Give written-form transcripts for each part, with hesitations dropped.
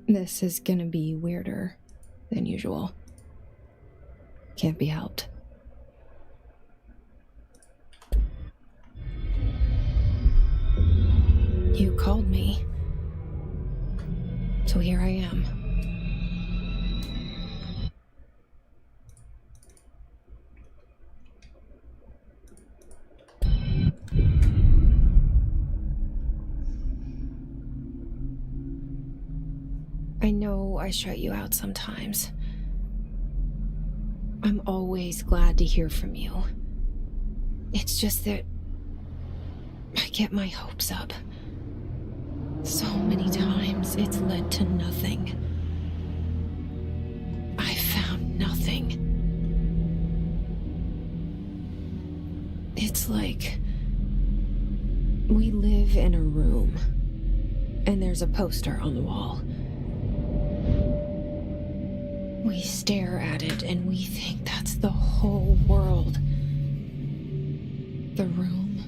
This is gonna be weirder than usual. Can't be helped. You called me. So here I am. I know I shut you out sometimes. I'm always glad to hear from you. It's just that I get my hopes up. So many times it's led to nothing. I found nothing. It's like we live in a room, and there's a poster on the wall. We stare at it and we think that's the whole world. The room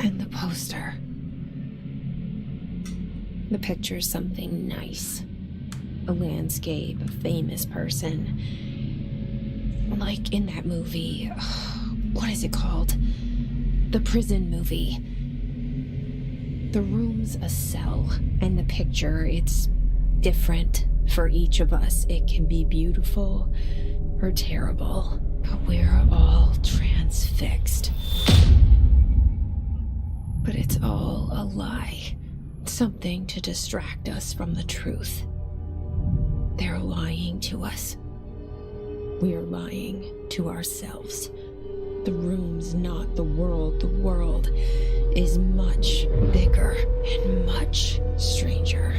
and the poster. The picture's something nice. A landscape, a famous person. Like in that movie, what is it called? The prison movie. The room's a cell, and the picture, it's different for each of us. It can be beautiful or terrible, but we're all transfixed. But it's all a lie. Something to distract us from the truth. They're lying to us. We're lying to ourselves. The room's not the world. The world is much bigger and much stranger.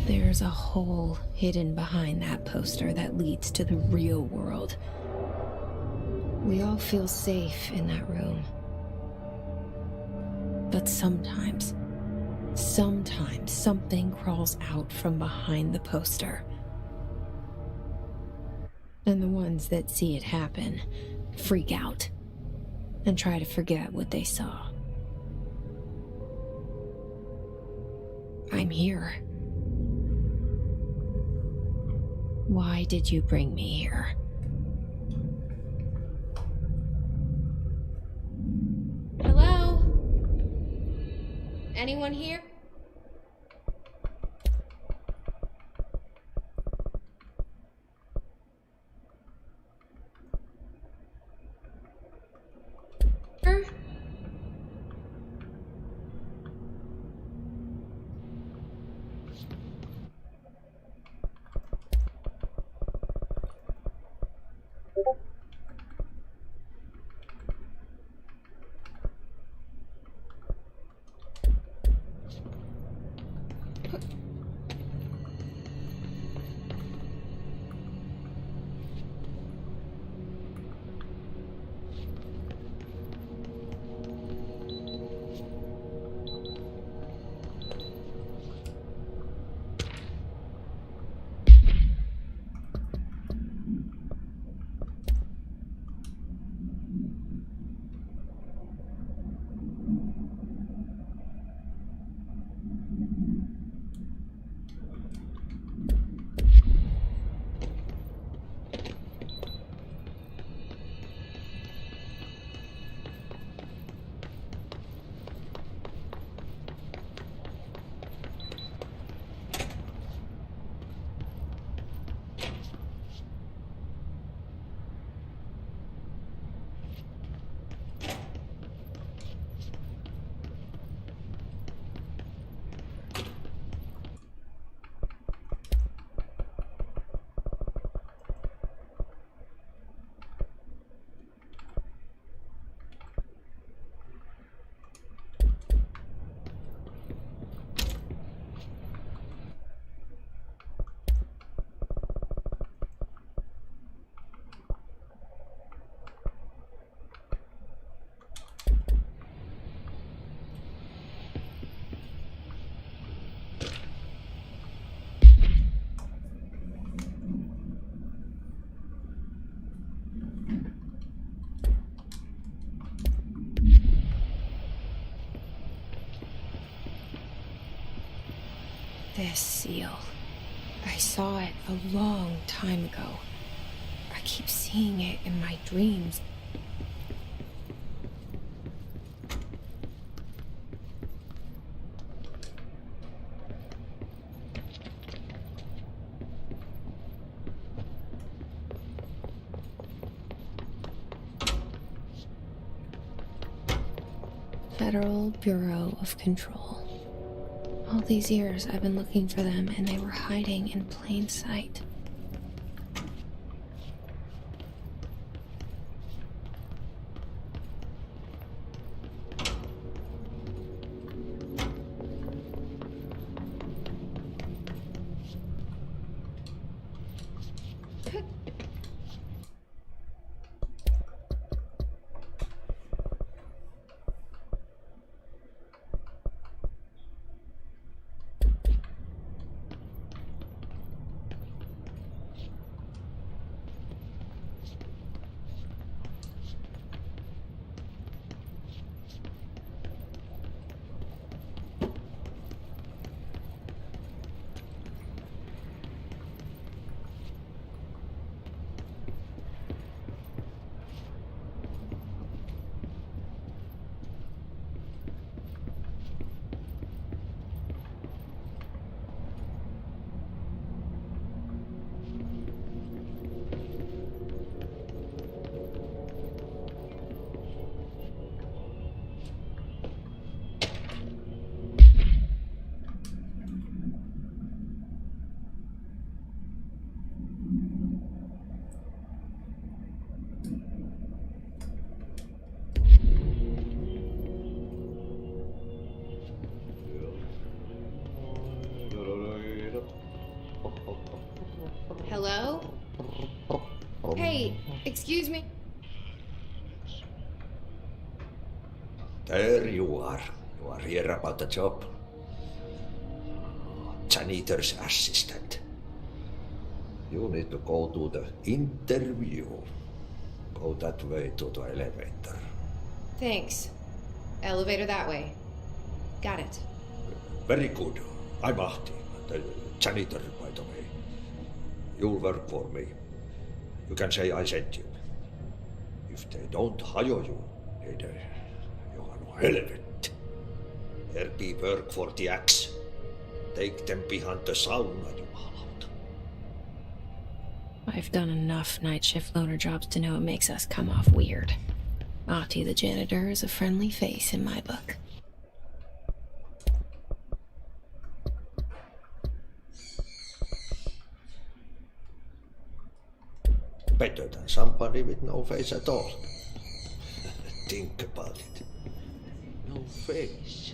There's a hole hidden behind that poster that leads to the real world. We all feel safe in that room. But sometimes something crawls out from behind the poster. And the ones that see it happen freak out and try to forget what they saw. I'm here. Why did you bring me here? Hello? Anyone here? this seal. I saw it a long time ago. I keep seeing it in my dreams. Federal Bureau of Control. All these years I've been looking for them and they were hiding in plain sight. Hello? Hey, excuse me? There you are. You are here about the job. Janitor's assistant. You need to go to the interview. Go that way to the elevator. Thanks. Elevator that way. Got it. Very good. I'm Ahti, the janitor, by the way. You'll work for me. You can say I sent you. If they don't hire you, then you are no helvet. There be work for the axe. Take them behind the sauna, jumalauta. I've done enough night shift loner jobs to know it makes us come off weird. Ahti the janitor is a friendly face in my book. Better than somebody with no face at all. Think about it. No face.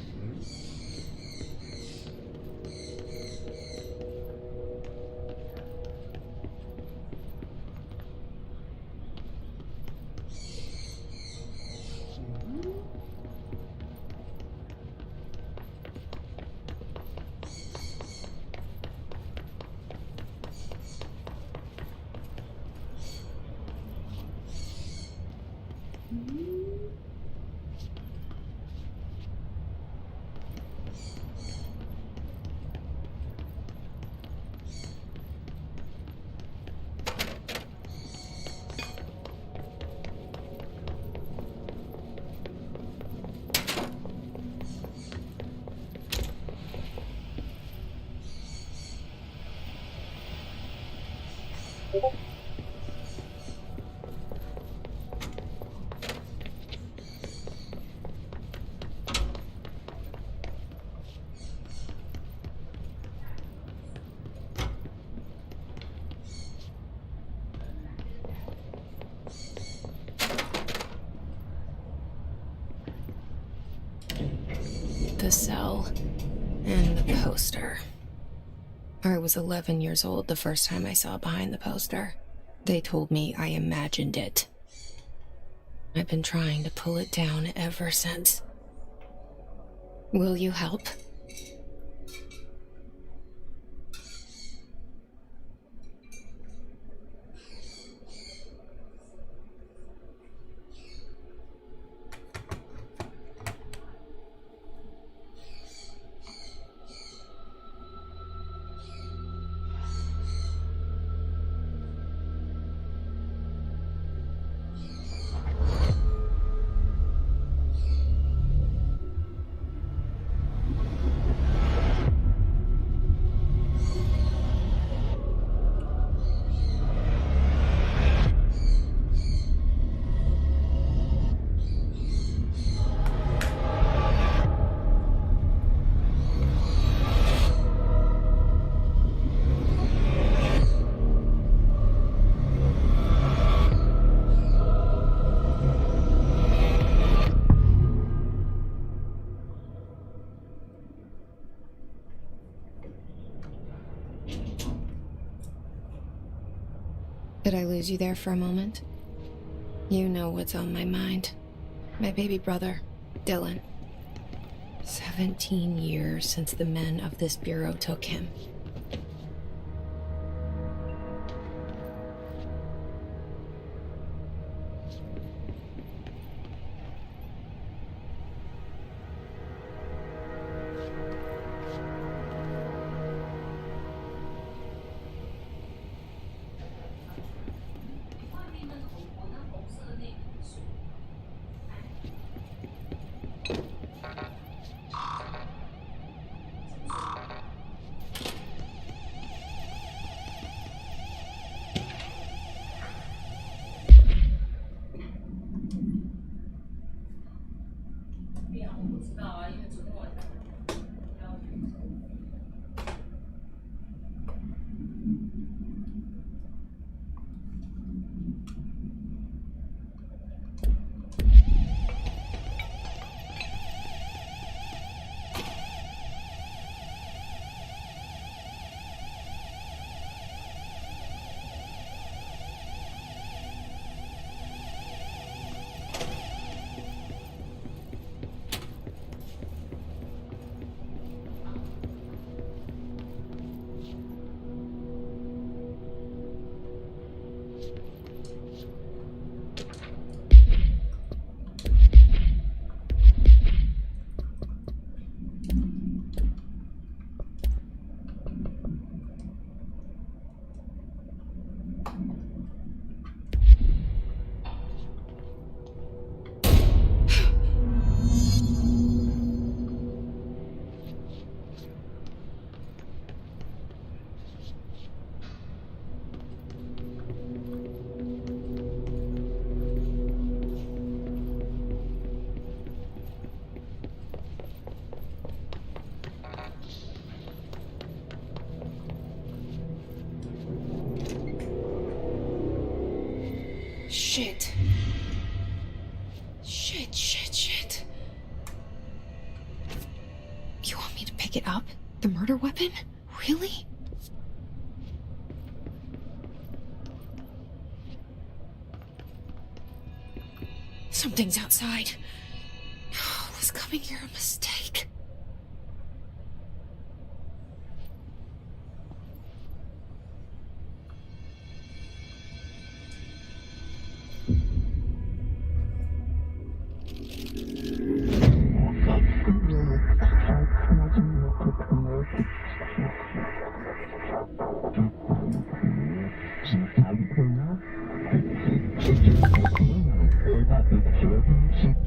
The cell and the poster. I was 11 years old the first time I saw behind the poster. They told me I imagined it. I've been trying to pull it down ever since. Will you help? Did I lose you there for a moment? You know what's on my mind. My baby brother, Dylan. 17 years since the men of this bureau took him. Shit. Shit. You want me to pick it up? The murder weapon? Really? Something's outside. Was coming here a mistake?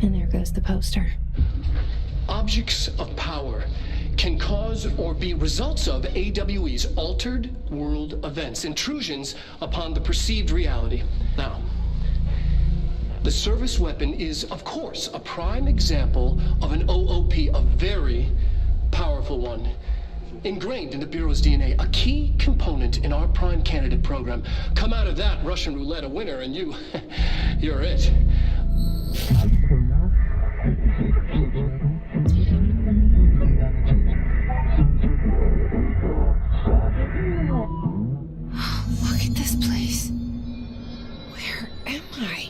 And there goes the poster. Objects of power can cause or be results of AWE's altered world events, intrusions upon the perceived reality. Now, the service weapon is, of course, a prime example of an OOP, a very powerful one. Ingrained in the Bureau's DNA, a key component in our prime candidate program. Come out of that Russian roulette a winner and you're it. Look at this place. Where am I?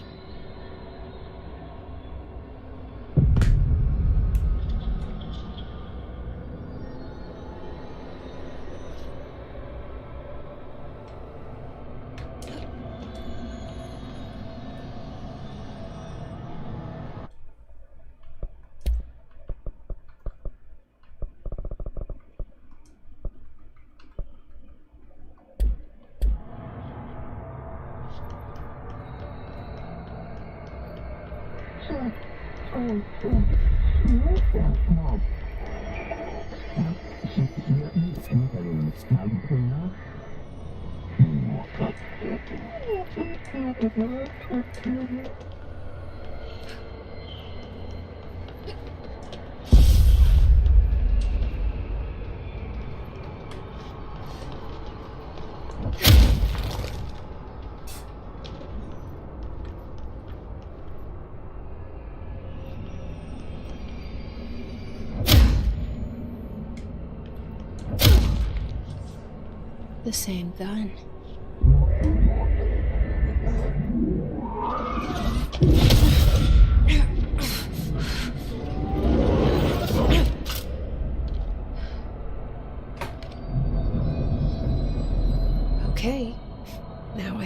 The same gun.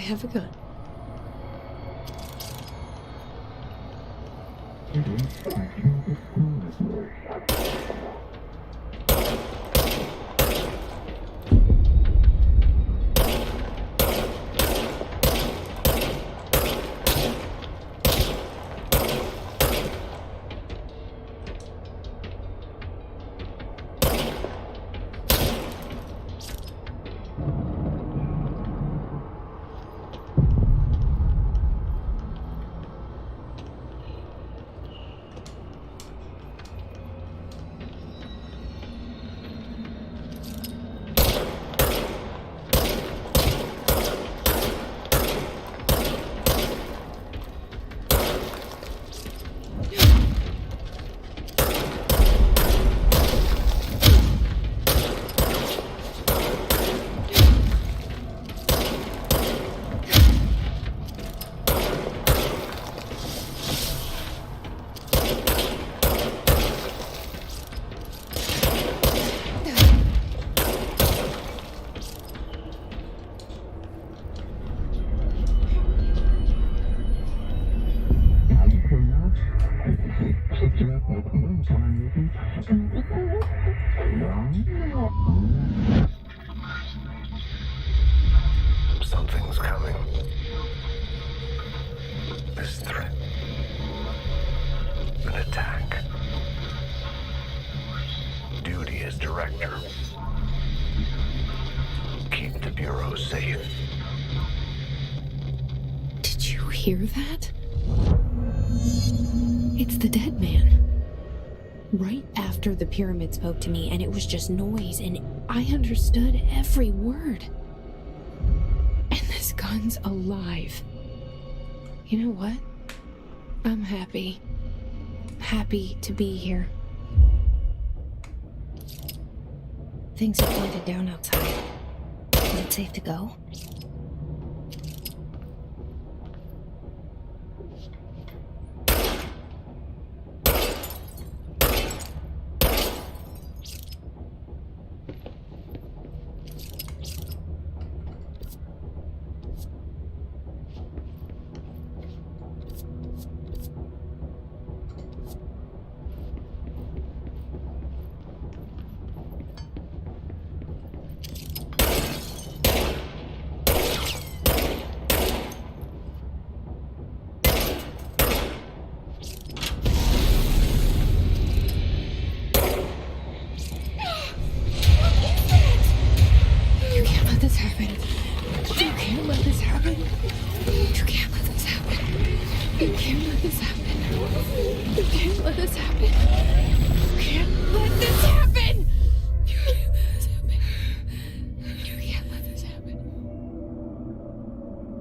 have a gun. Something's coming. This threat. An attack. Duty as director. Keep the Bureau safe. Did you hear that? It's the dead man. Right after the pyramid spoke to me, and it was just noise, and I understood every word. And this gun's alive. You know what? I'm happy. Happy to be here. Things are pointed down outside. Is it safe to go?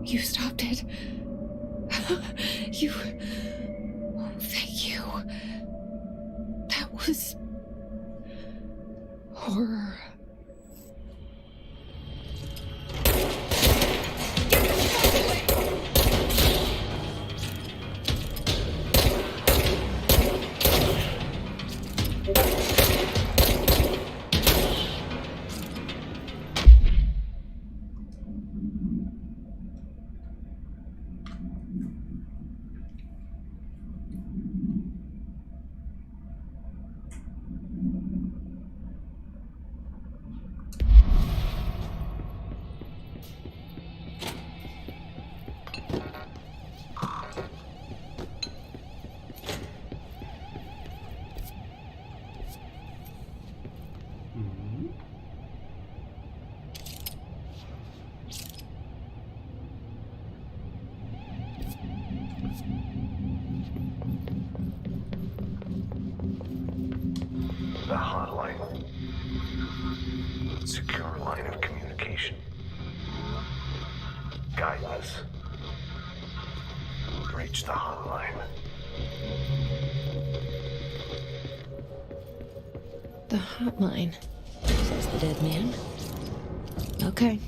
You stopped it. You... Oh, thank you. That was... horror. The hotline. Secure line of communication. Guidance. Reach the hotline. The hotline, says the dead man. Okay.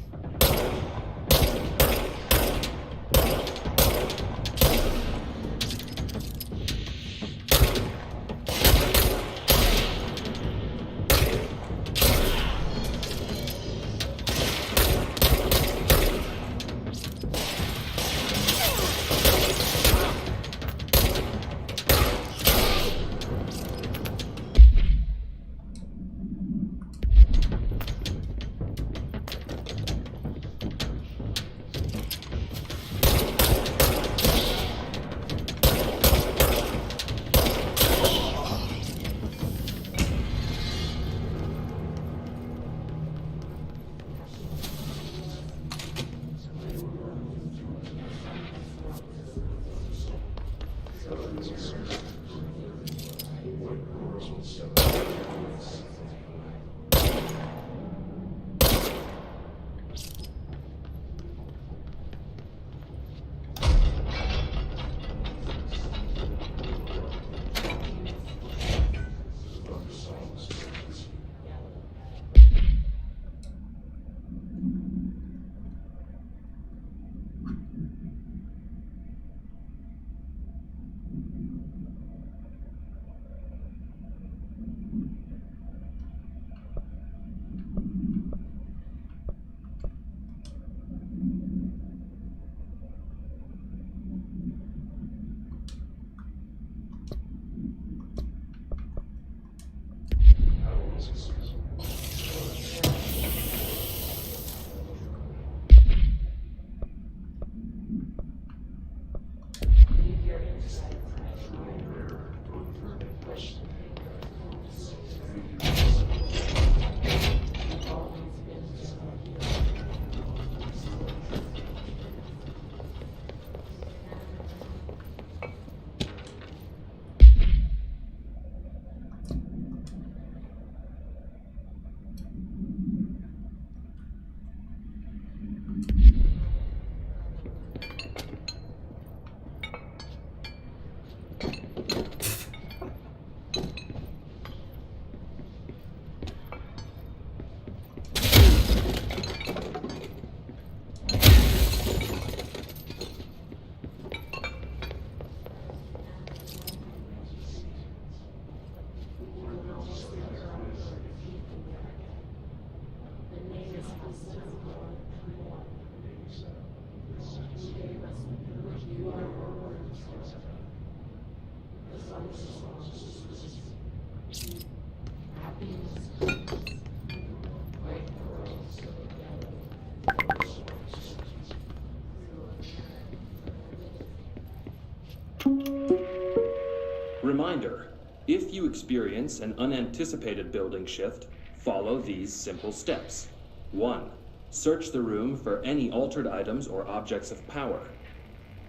Reminder, if you experience an unanticipated building shift, follow these simple steps. 1. Search the room for any altered items or objects of power.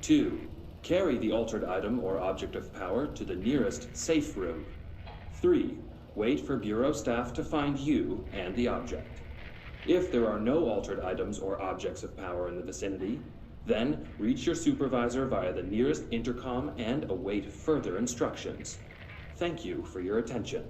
2. Carry the altered item or object of power to the nearest safe room. 3. Wait for Bureau staff to find you and the object. If there are no altered items or objects of power in the vicinity, then reach your supervisor via the nearest intercom and await further instructions. Thank you for your attention.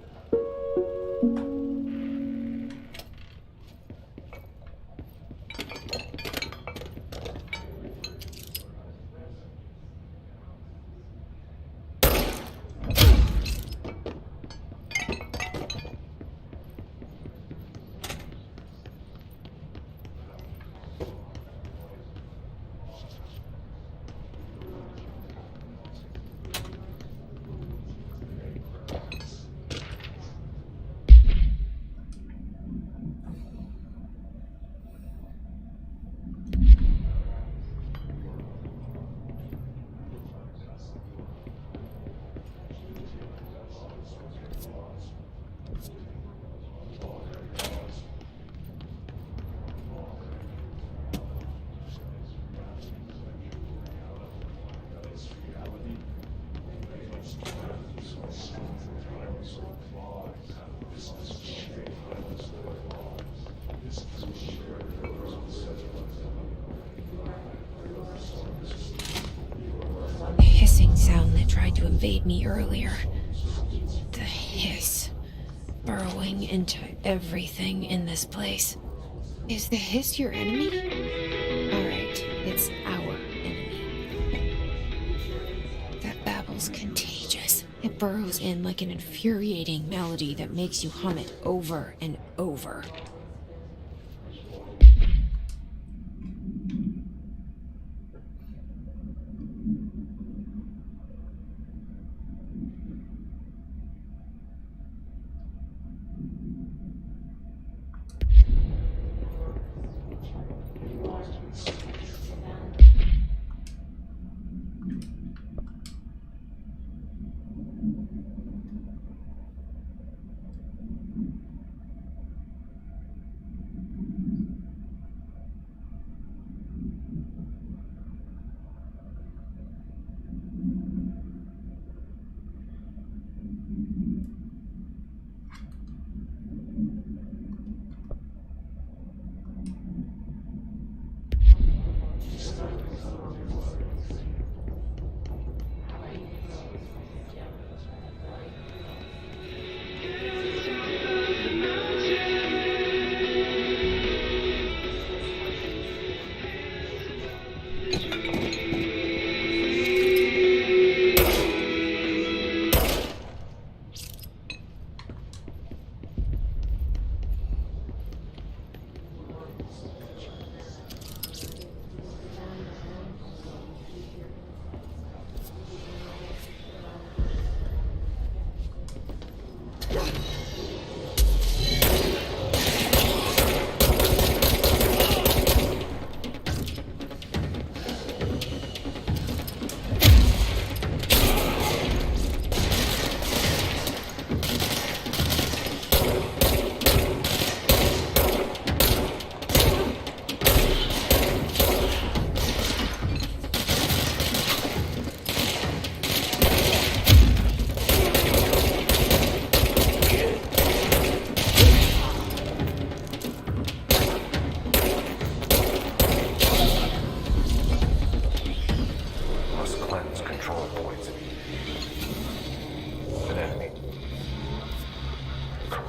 Invade me earlier. The hiss burrowing into everything in this place. Is the hiss your enemy? Alright, it's our enemy. That babble's contagious. It burrows in like an infuriating melody that makes you hum it over and over.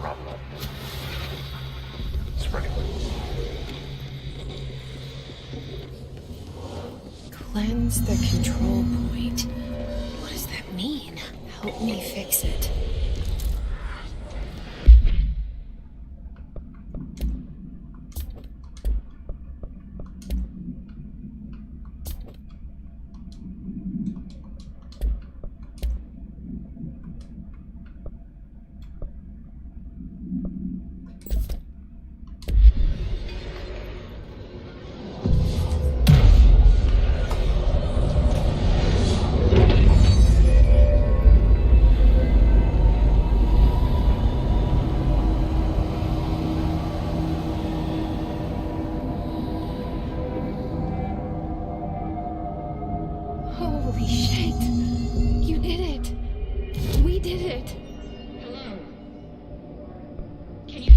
problem. Spreading wings. Cleanse the control point. What does that mean? Help me fix it. Holy shit! You did it! We did it! Hello? Can you...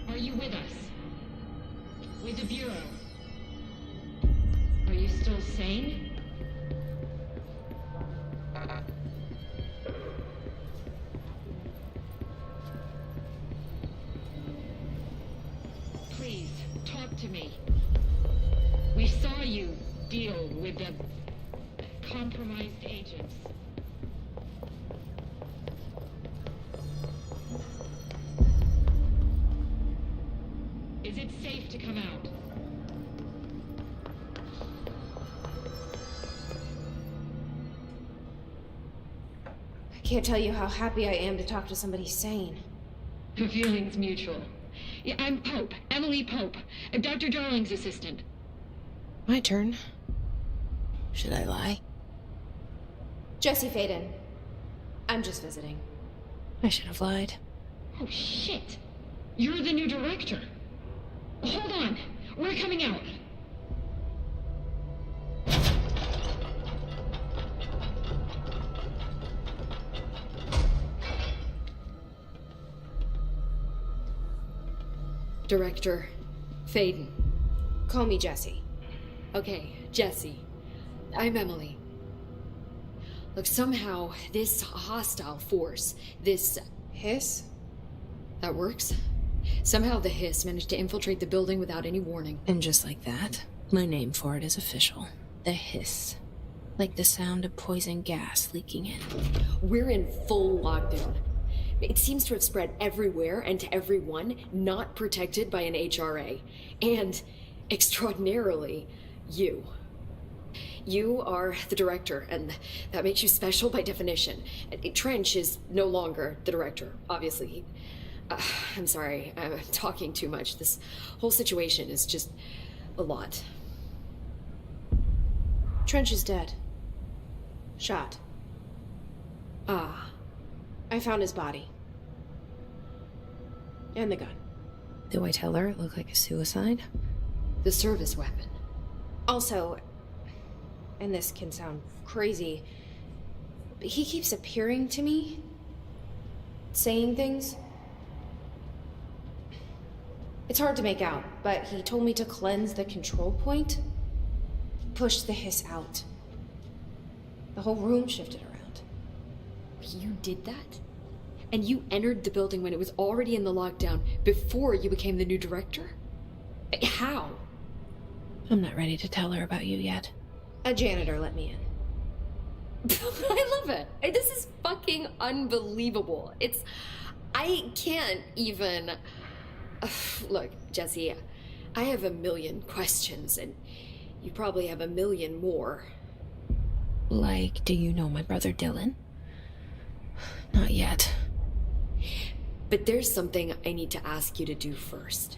Are you with us? With the Bureau? Are you still sane? Please, talk to me. We saw you deal with the compromised agents. Is it safe to come out? I can't tell you how happy I am to talk to somebody sane. The feeling's mutual. Yeah, I'm Pope, Emily Pope. I'm Dr. Darling's assistant. My turn. Should I lie? Jesse Faden. I'm just visiting. I should have lied. Oh, shit. You're the new director. Hold on. We're coming out. Director Faden. Call me Jesse. Okay, Jesse. I'm Emily. Look, somehow this hostile force, this... Hiss? that works? Somehow the Hiss managed to infiltrate the building without any warning. And just like that, my name for it is official. The hiss. Like the sound of poison gas leaking in. We're in full lockdown. It seems to have spread everywhere and to everyone not protected by an HRA. And, extraordinarily, you. You are the director, and that makes you special by definition. Trench is no longer the director, obviously. I'm sorry, I'm talking too much. This whole situation is just a lot. Trench is dead. Shot. Ah. I found his body. And the gun. Do I tell her it looked like a suicide? The service weapon. Also, and this can sound crazy, but he keeps appearing to me, saying things. It's hard to make out, but he told me to cleanse the control point, push the hiss out. The whole room shifted around. You did that? And you entered the building when it was already in the lockdown before you became the new director? How? I'm not ready to tell her about you yet. A janitor let me in. I love it. This is fucking unbelievable. I can't even... Look, Jesse, I have a million questions, and you probably have a million more. Like, do you know my brother Dylan? Not yet. But there's something I need to ask you to do first.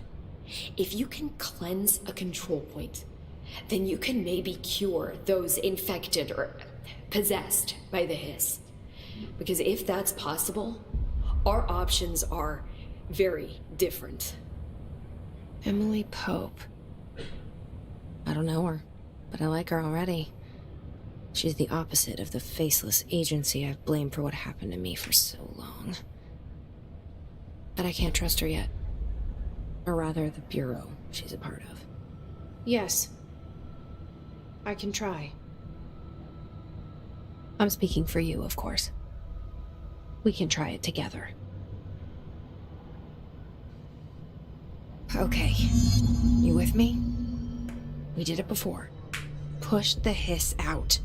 If you can cleanse a control point, then you can maybe cure those infected or possessed by the hiss. Because if that's possible, our options are very different. Emily Pope. I don't know her, but I like her already. She's the opposite of the faceless agency I've blamed for what happened to me for so long. But I can't trust her yet. Or rather, the Bureau she's a part of. Yes. I can try. I'm speaking for you, of course. We can try it together. Okay. You with me? We did it before. Push the hiss out.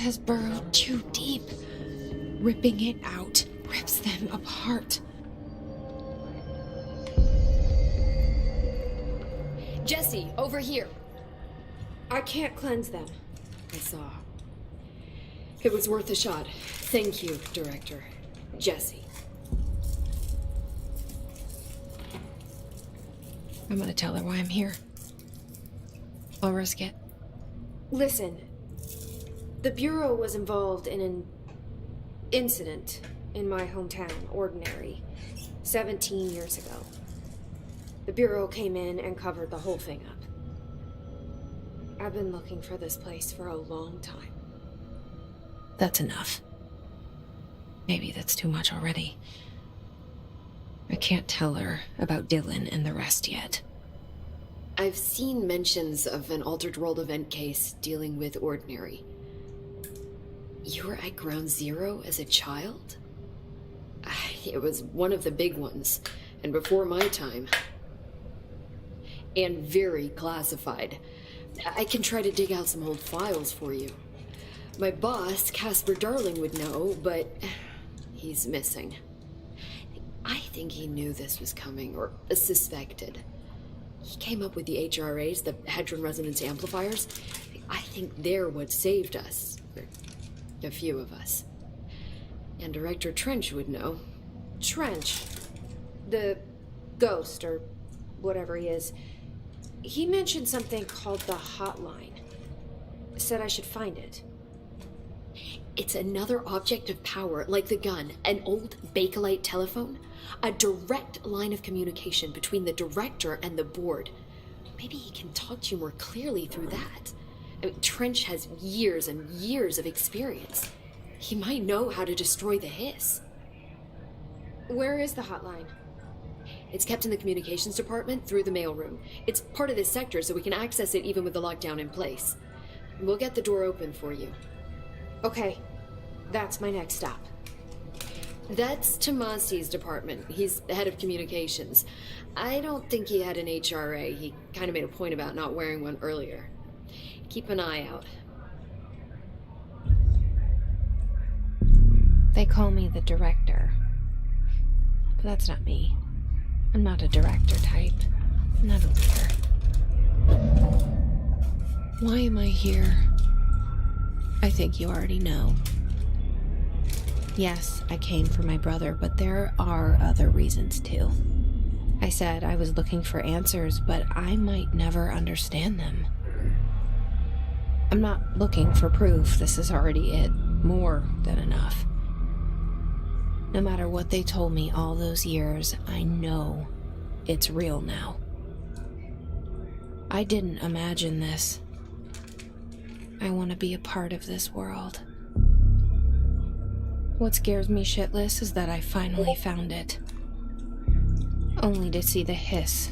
has burrowed too deep. Ripping it out rips them apart. Jesse, over here. I can't cleanse them. I saw. It was worth a shot. Thank you, Director. Jesse. I'm gonna tell her why I'm here. I'll risk it. Listen, the Bureau was involved in an incident in my hometown, Ordinary, 17 years ago. The Bureau came in and covered the whole thing up. I've been looking for this place for a long time. That's enough. Maybe that's too much already. I can't tell her about Dylan and the rest yet. I've seen mentions of an Altered World event case dealing with Ordinary. You were at Ground Zero as a child? It was one of the big ones, and before my time. And very classified. I can try to dig out some old files for you. My boss, Casper Darling, would know, but he's missing. I think he knew this was coming, or suspected. He came up with the HRAs, the Hadron Resonance Amplifiers. I think they're what saved us. Or a few of us. And Director Trench would know. Trench, the ghost, or whatever he is, he mentioned something called the Hotline. Said I should find it. It's another object of power, like the gun, an old Bakelite telephone. A direct line of communication between the director and the board. Maybe he can talk to you more clearly through that. I mean, Trench has years and years of experience. He might know how to destroy the Hiss. Where is the Hotline? It's kept in the communications department through the mailroom. It's part of this sector, so we can access it even with the lockdown in place. We'll get the door open for you. Okay, that's my next stop. That's Tomasi's department. He's the head of communications. I don't think he had an HRA. He kind of made a point about not wearing one earlier. Keep an eye out. They call me the director. But that's not me. I'm not a director type. I'm not a leader. Why am I here? I think you already know. Yes, I came for my brother, but there are other reasons too. I said I was looking for answers, but I might never understand them. I'm not looking for proof. This is already it. More than enough. No matter what they told me all those years, I know it's real now. I didn't imagine this. I want to be a part of this world. What scares me shitless is that I finally found it. Only to see the Hiss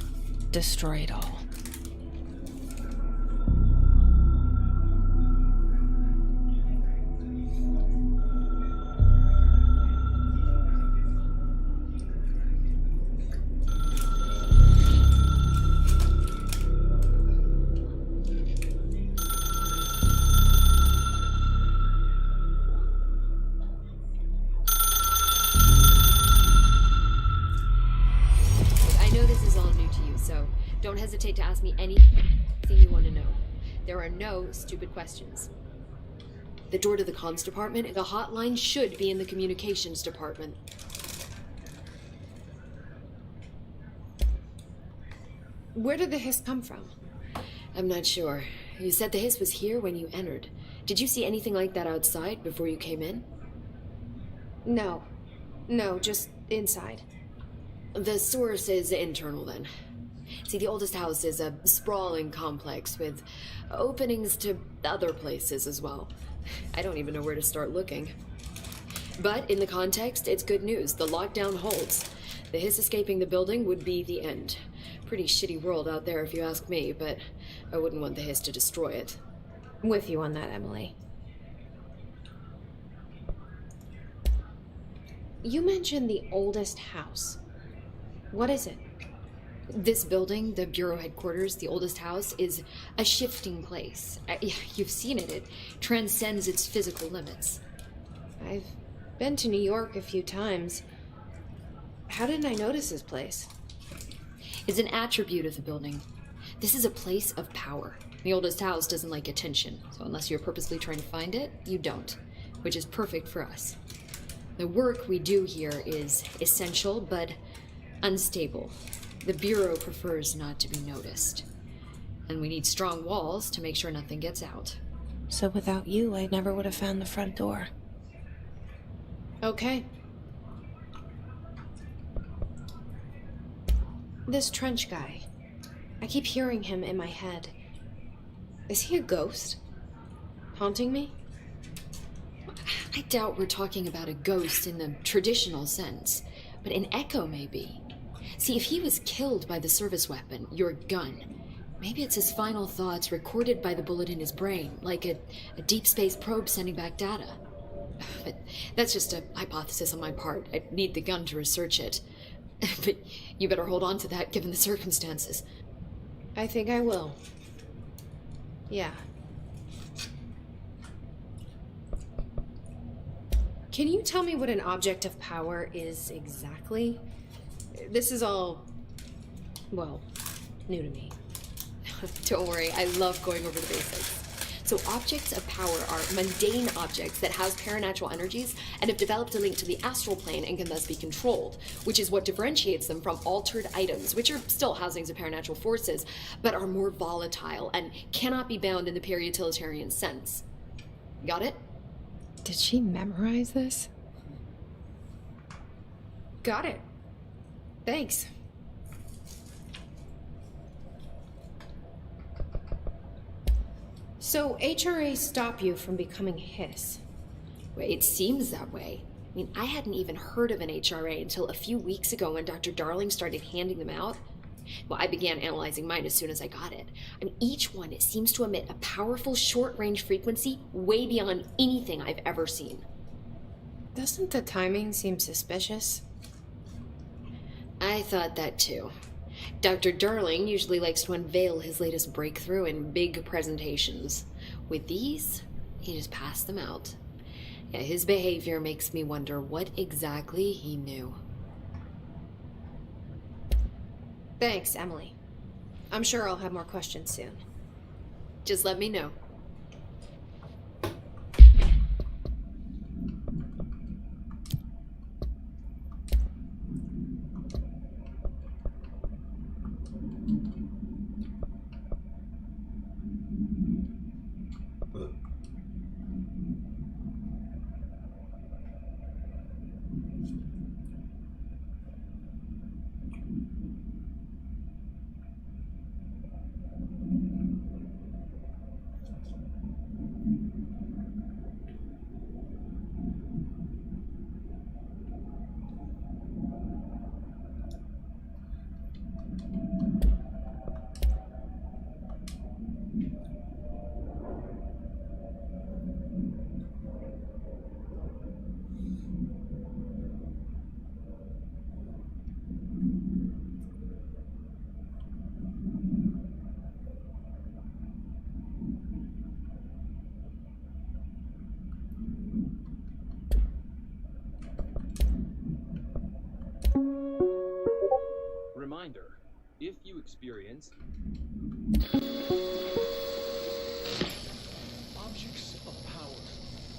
destroy it all. Don't hesitate to ask me anything you want to know. There are no stupid questions. The door to the comms department and the hotline should be in the communications department. Where did the Hiss come from? I'm not sure. You said the Hiss was here when you entered. Did you see anything like that outside before you came in? No, just inside. The source is internal then. See, the oldest house is a sprawling complex with openings to other places as well. I don't even know where to start looking. But in the context, it's good news. The lockdown holds. The Hiss escaping the building would be the end. Pretty shitty world out there if you ask me, but I wouldn't want the Hiss to destroy it. I'm with you on that, Emily. You mentioned the oldest house. What is it? This building, the Bureau headquarters, the oldest house, is a shifting place. You've seen it. It transcends its physical limits. I've been to New York a few times. How didn't I notice this place? It's an attribute of the building. This is a place of power. The oldest house doesn't like attention, so unless you're purposely trying to find it, you don't, which is perfect for us. The work we do here is essential, but unstable. The Bureau prefers not to be noticed. And we need strong walls to make sure nothing gets out. So without you, I never would have found the front door. Okay. This Trench guy. I keep hearing him in my head. Is he a ghost? Haunting me? I doubt we're talking about a ghost in the traditional sense, but an echo maybe. See, if he was killed by the service weapon, your gun, maybe it's his final thoughts recorded by the bullet in his brain, like a deep space probe sending back data. But that's just a hypothesis on my part. I'd need the gun to research it. But you better hold on to that given the circumstances. I think I will. Yeah. Can you tell me what an object of power is exactly? This is all, well, new to me. Don't worry, I love going over the basics. So objects of power are mundane objects that house paranatural energies and have developed a link to the astral plane and can thus be controlled, which is what differentiates them from altered items, which are still housings of paranatural forces, but are more volatile and cannot be bound in the pure utilitarian sense. Got it? Did she memorize this? Got it. Thanks. So HRA stop you from becoming Hiss? Well, it seems that way. I mean, I hadn't even heard of an HRA until a few weeks ago when Dr. Darling started handing them out. Well, I began analyzing mine as soon as I got it. I mean, each one, it seems to emit a powerful short-range frequency way beyond anything I've ever seen. Doesn't the timing seem suspicious? I thought that too. Dr. Darling usually likes to unveil his latest breakthrough in big presentations. With these, he just passed them out. Yeah, his behavior makes me wonder what exactly he knew. Thanks, Emily. I'm sure I'll have more questions soon. Just let me know. Reminder, if you experience Objects of power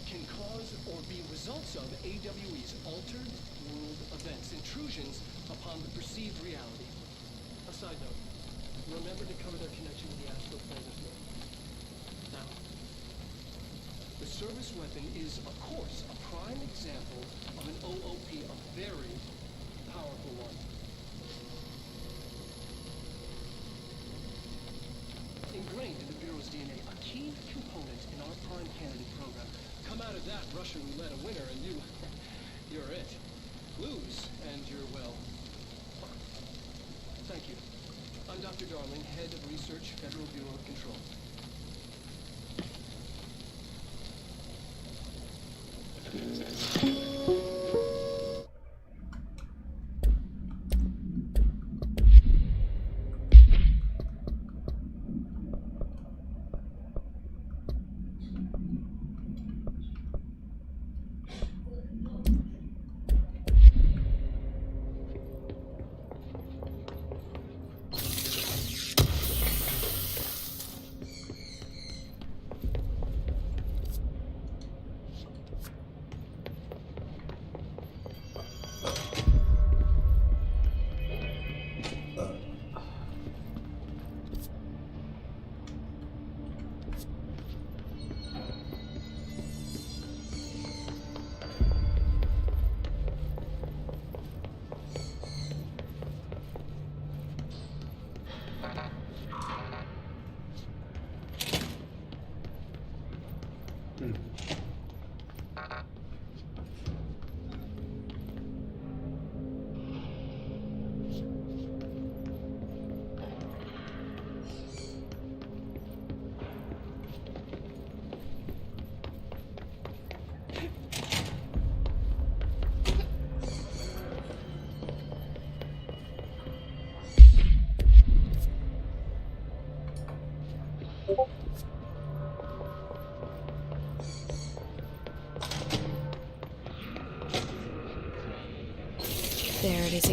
can cause or be results of AWE's altered world events, intrusions upon the perceived reality. A side note, remember to cover their connection with the astral plane as well. Now, the service weapon is, of course, a prime example of an OOP, a very powerful one. Ingrained in the Bureau's DNA, a key component in our prime candidate program. Come out of that Russian roulette a winner and you're it. Lose and you're, well, fucked. Thank you. I'm Dr. Darling, Head of Research, Federal Bureau of Control.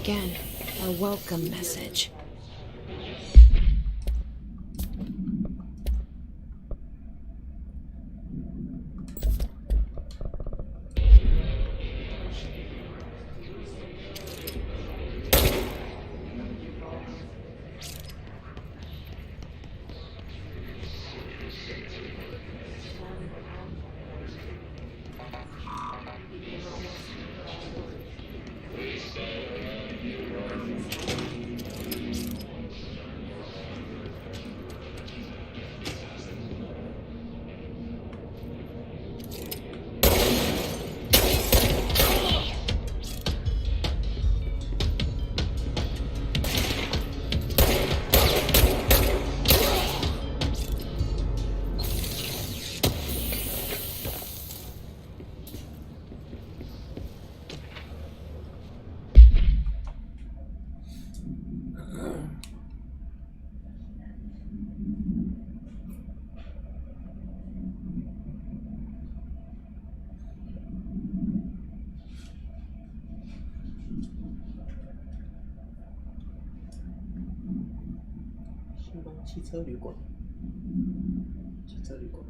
again. A welcome message.汽车旅馆，汽车旅馆。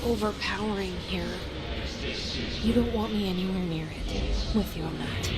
Overpowering here. You don't want me anywhere near it. With you on that.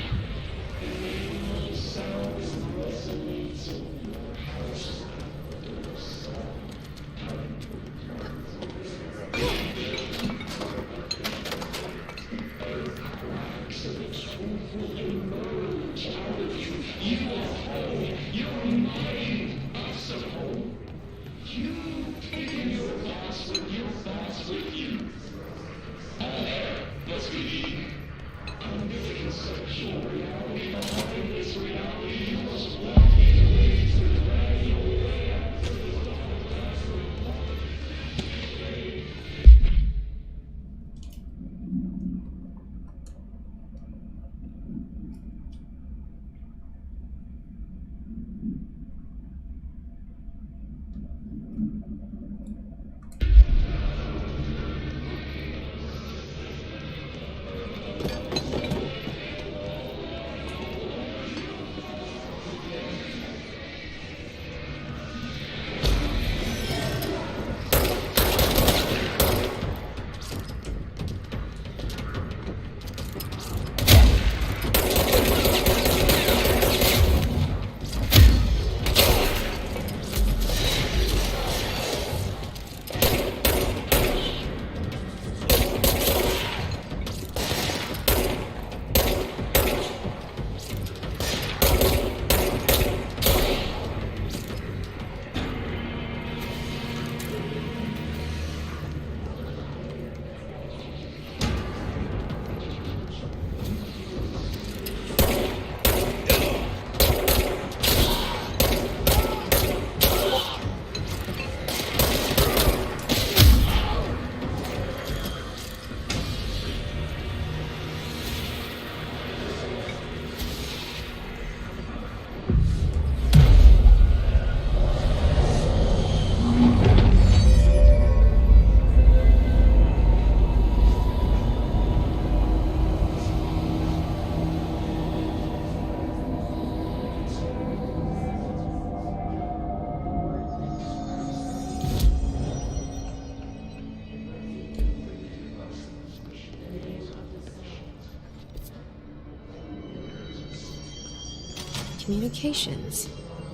communications.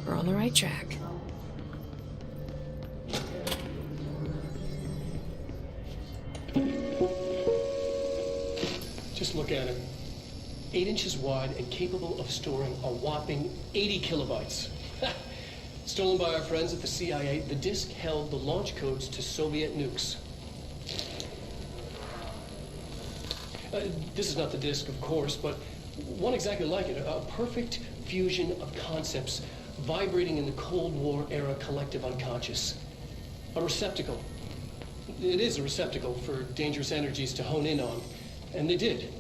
We're on the right track. Just look at him. 8 inches wide and capable of storing a whopping 80 kilobytes. Stolen by our friends at the CIA, the disk held the launch codes to Soviet nukes. This is not the disk, of course, but one exactly like it. A perfect fusion of concepts vibrating in the Cold War era collective unconscious. A receptacle. It is a receptacle for dangerous energies to hone in on. And they did.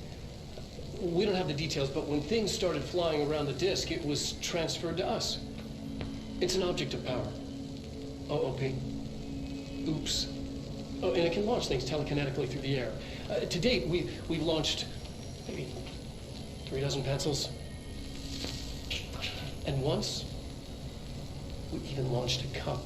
We don't have the details, but when things started flying around the disk, it was transferred to us. It's an object of power. OOP. Oops. Oh, and it can launch things telekinetically through the air. To date, we've launched maybe 3 dozen pencils. And once, we even launched a cup.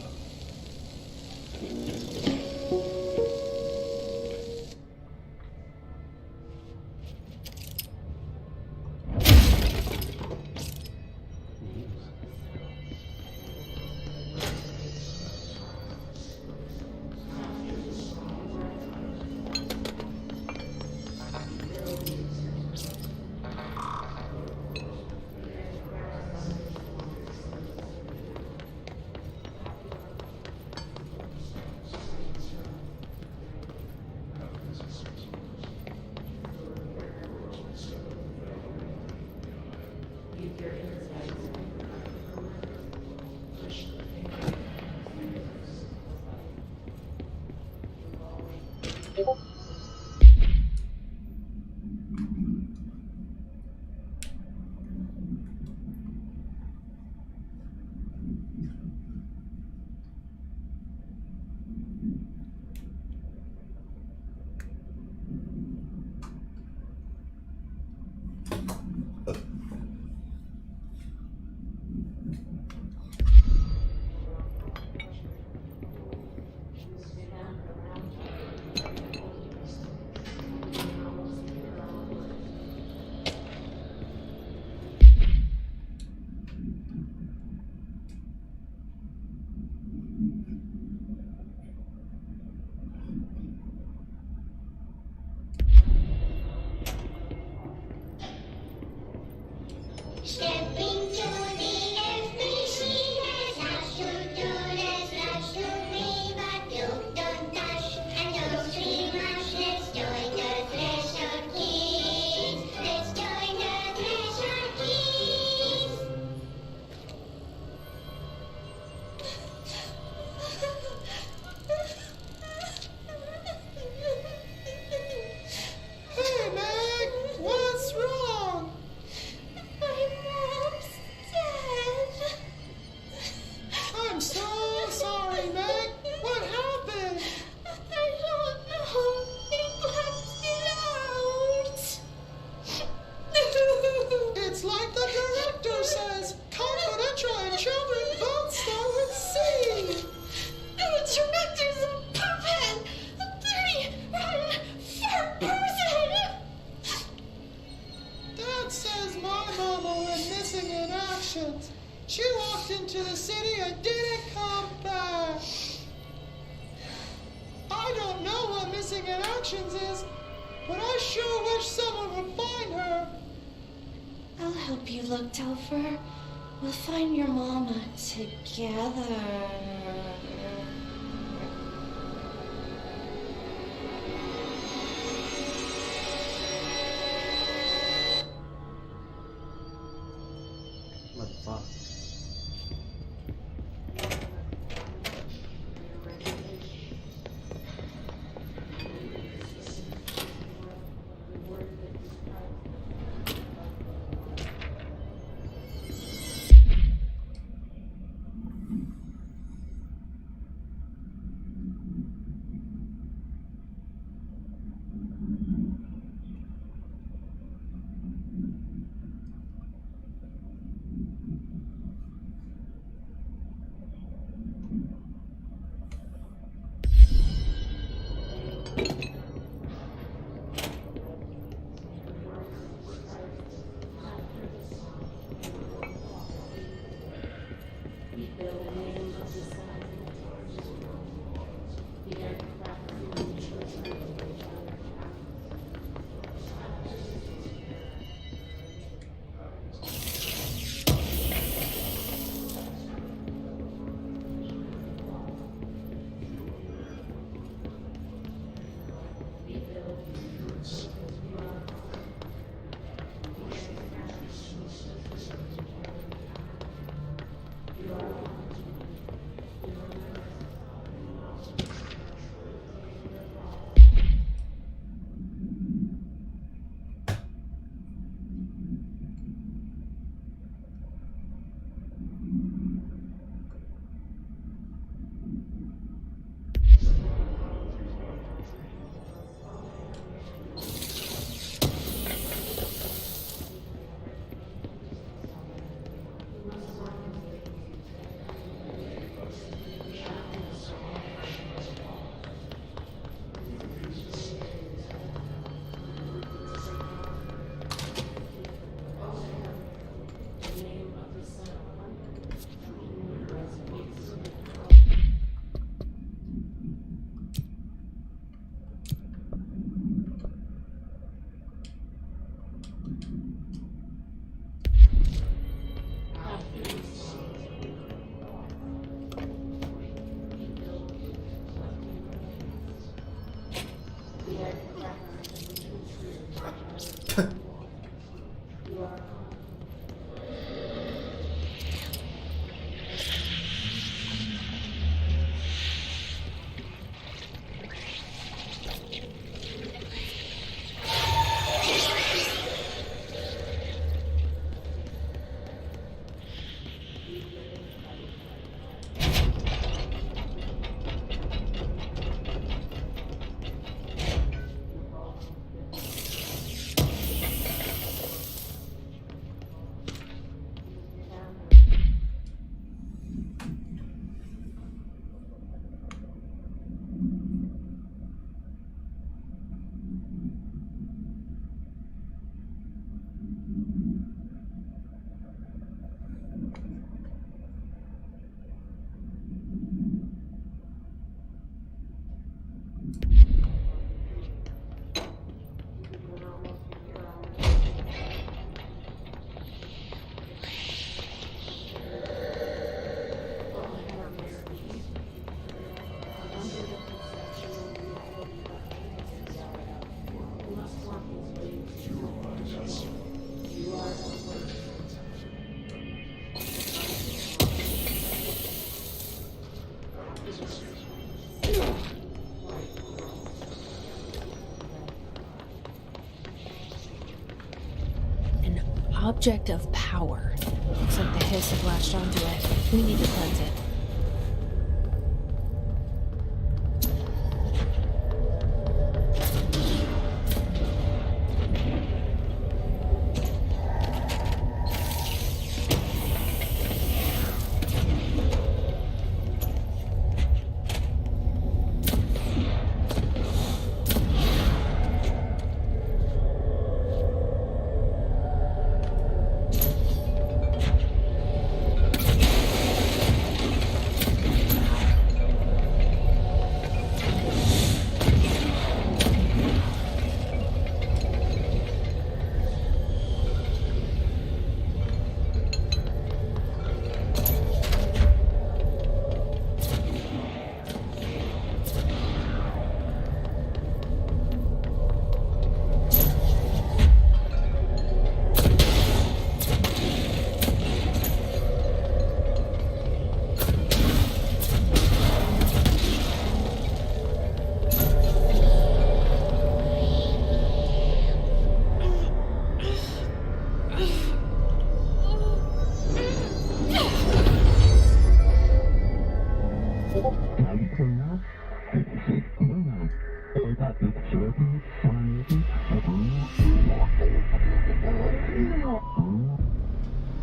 She walked into the city and didn't come back. I don't know what missing in actions is, but I sure wish someone would find her. I'll help you look, Telfer. We'll find your mama together. What the fuck? object of power. Looks like the hiss have latched onto it. We need to cleanse it.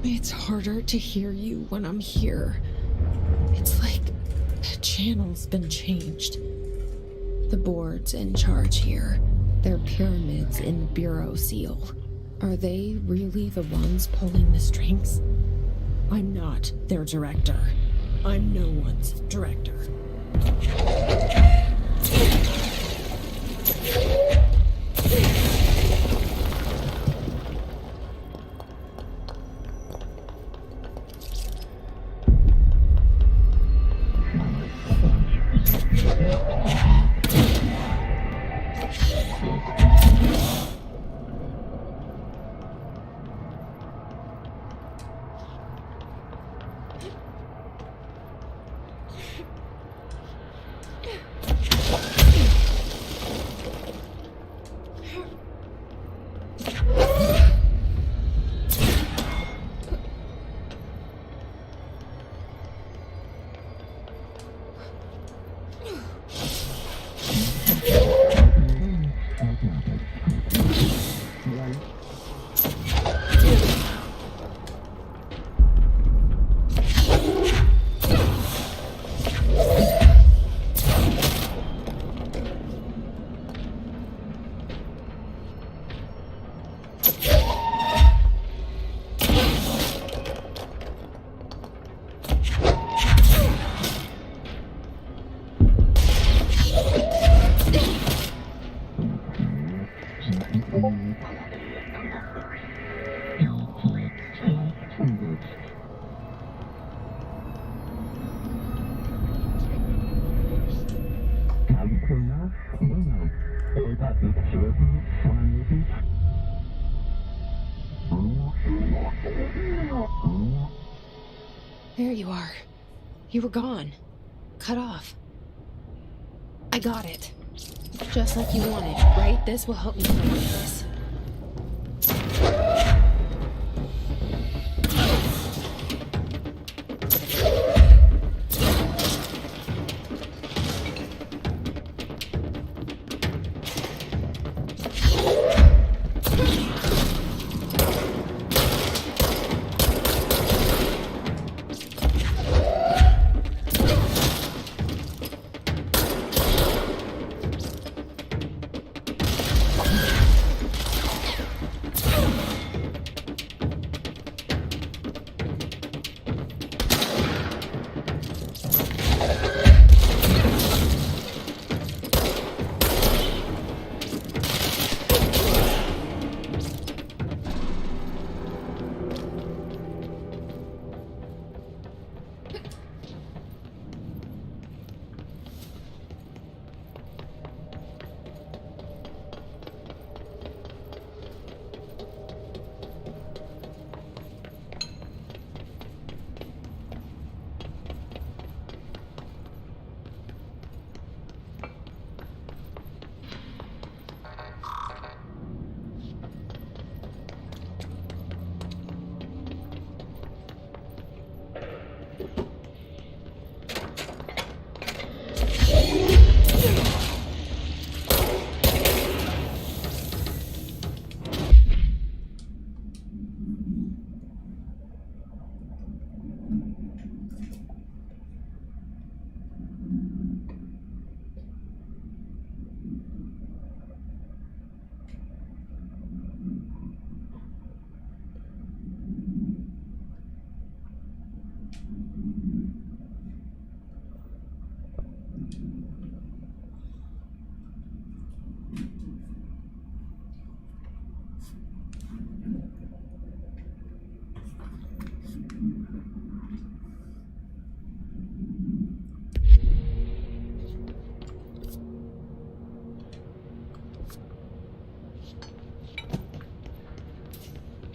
It's harder to hear you when I'm here. It's like the channel's been changed. The board's in charge here. They're pyramids in the Bureau seal. Are they really the ones pulling the strings? I'm not their director. I'm no one's director. There you are. You were gone. Cut off. I got it. Just like you wanted, right? This will help me find this.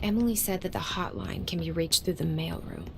Emily said that the hotline can be reached through the mailroom.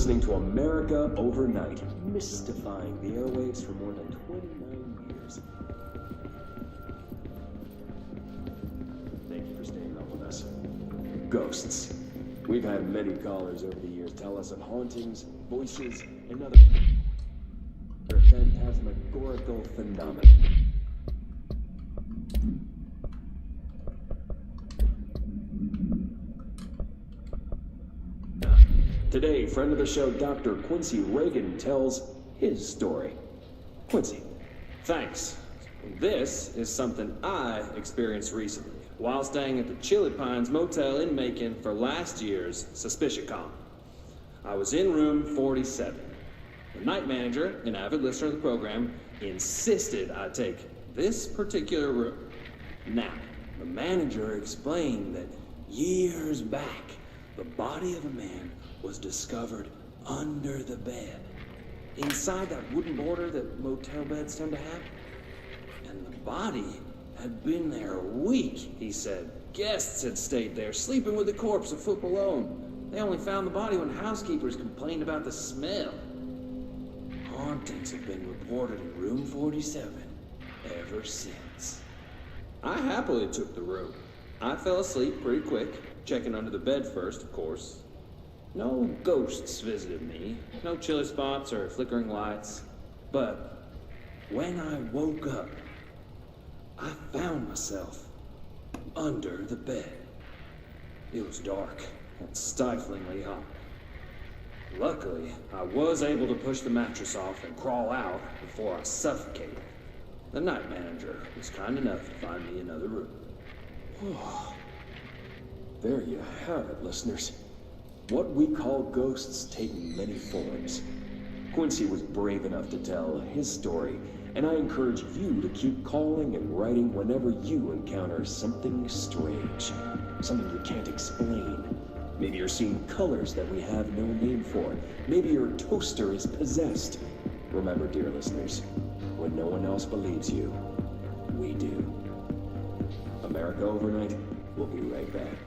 listening to America Overnight, mystifying the airwaves for more than 29 years. Thank you for staying on with us. Ghosts. We've had many callers over the years tell us of hauntings, voices, and other phantasmagorical phenomena. Today, friend of the show, Dr. Quincy Reagan, tells his story. Quincy. Thanks. This is something I experienced recently while staying at the Chili Pines Motel in Macon for last year's SuspiciaCon. I was in room 47. The night manager, an avid listener of the program, insisted I take this particular room. Now, the manager explained that years back, the body of a man was discovered under the bed, inside that wooden border that motel beds tend to have. And the body had been there a week, he said. Guests had stayed there, sleeping with the corpse a foot below them. They only found the body when housekeepers complained about the smell. Hauntings have been reported in room 47 ever since. I happily took the room. I fell asleep pretty quick, checking under the bed first, of course. No ghosts visited me, no chilly spots or flickering lights. But when I woke up, I found myself under the bed. It was dark and stiflingly hot. Luckily, I was able to push the mattress off and crawl out before I suffocated. The night manager was kind enough to find me another room. There you have it, listeners. What we call ghosts take many forms. Quincy was brave enough to tell his story, and I encourage you to keep calling and writing whenever you encounter something strange, something you can't explain. Maybe you're seeing colors that we have no name for. Maybe your toaster is possessed. Remember, dear listeners, when no one else believes you, we do. America Overnight, we'll be right back.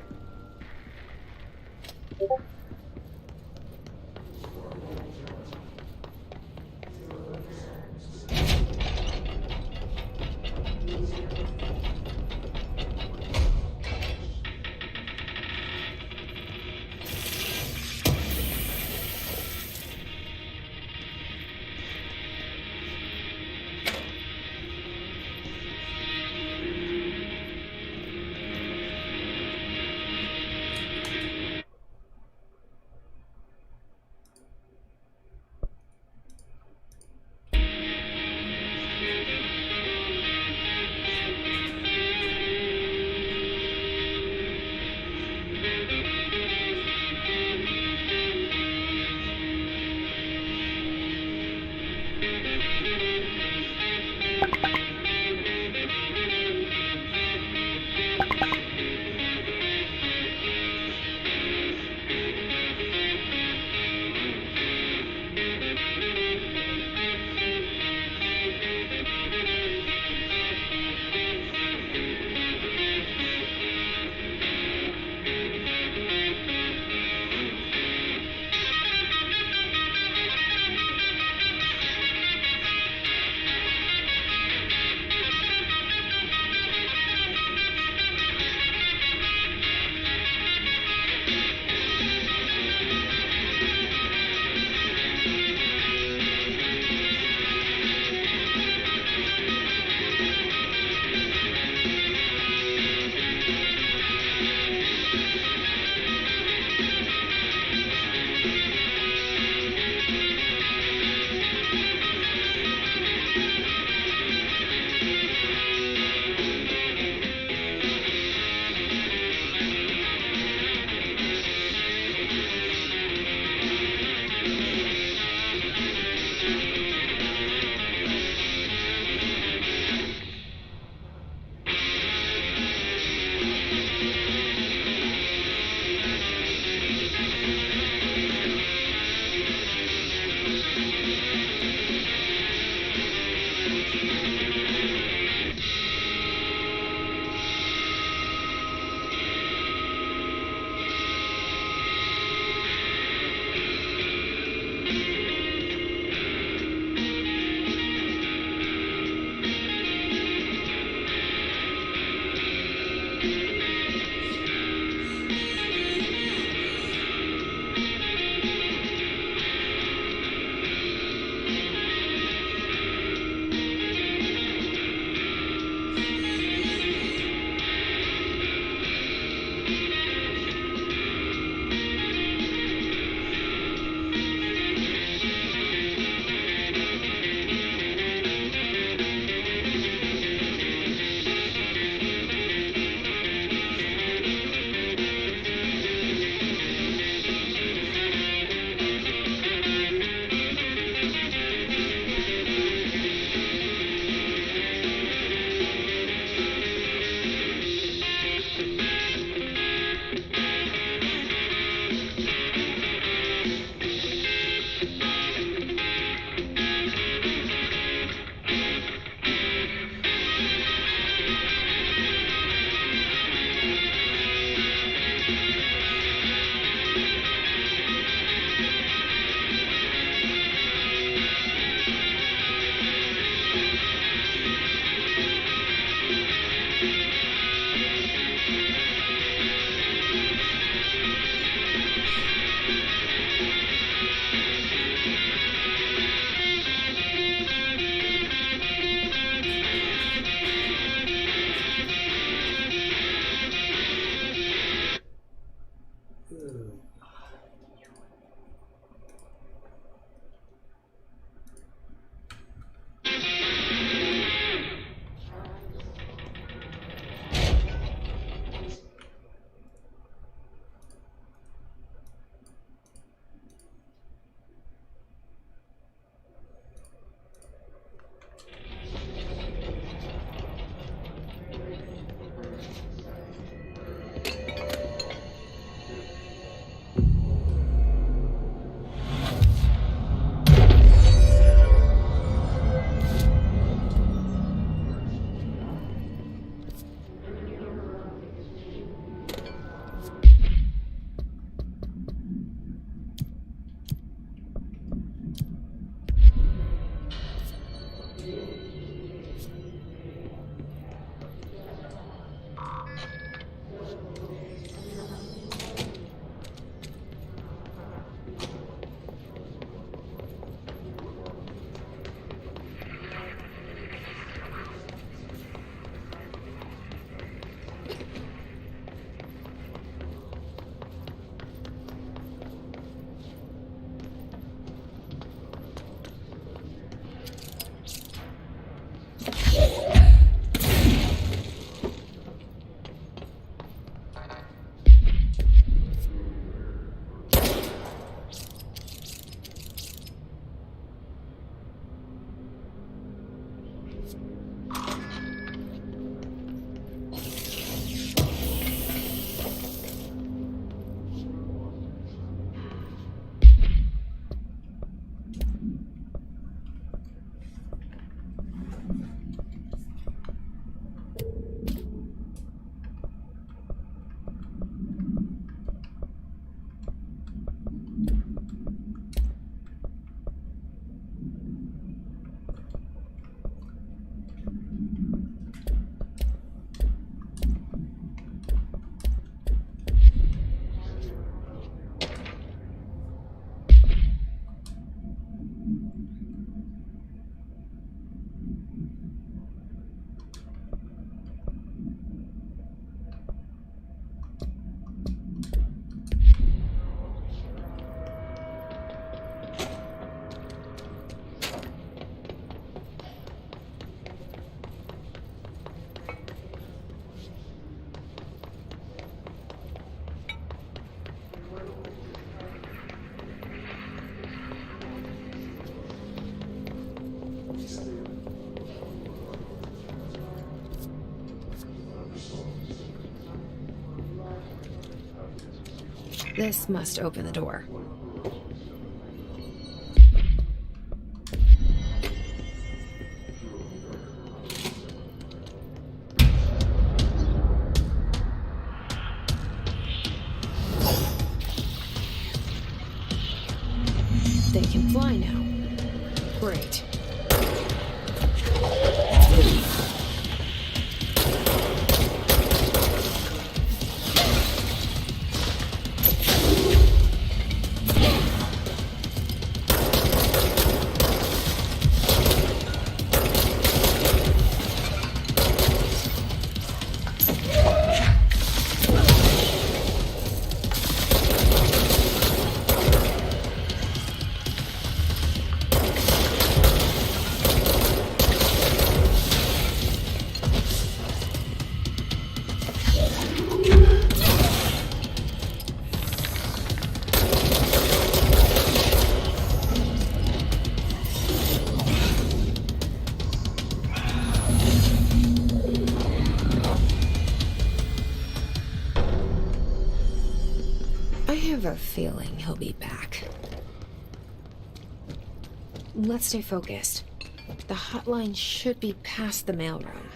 This must open the door. They can fly now. Great. I have a feeling he'll be back. Let's stay focused. The hotline should be past the mailroom.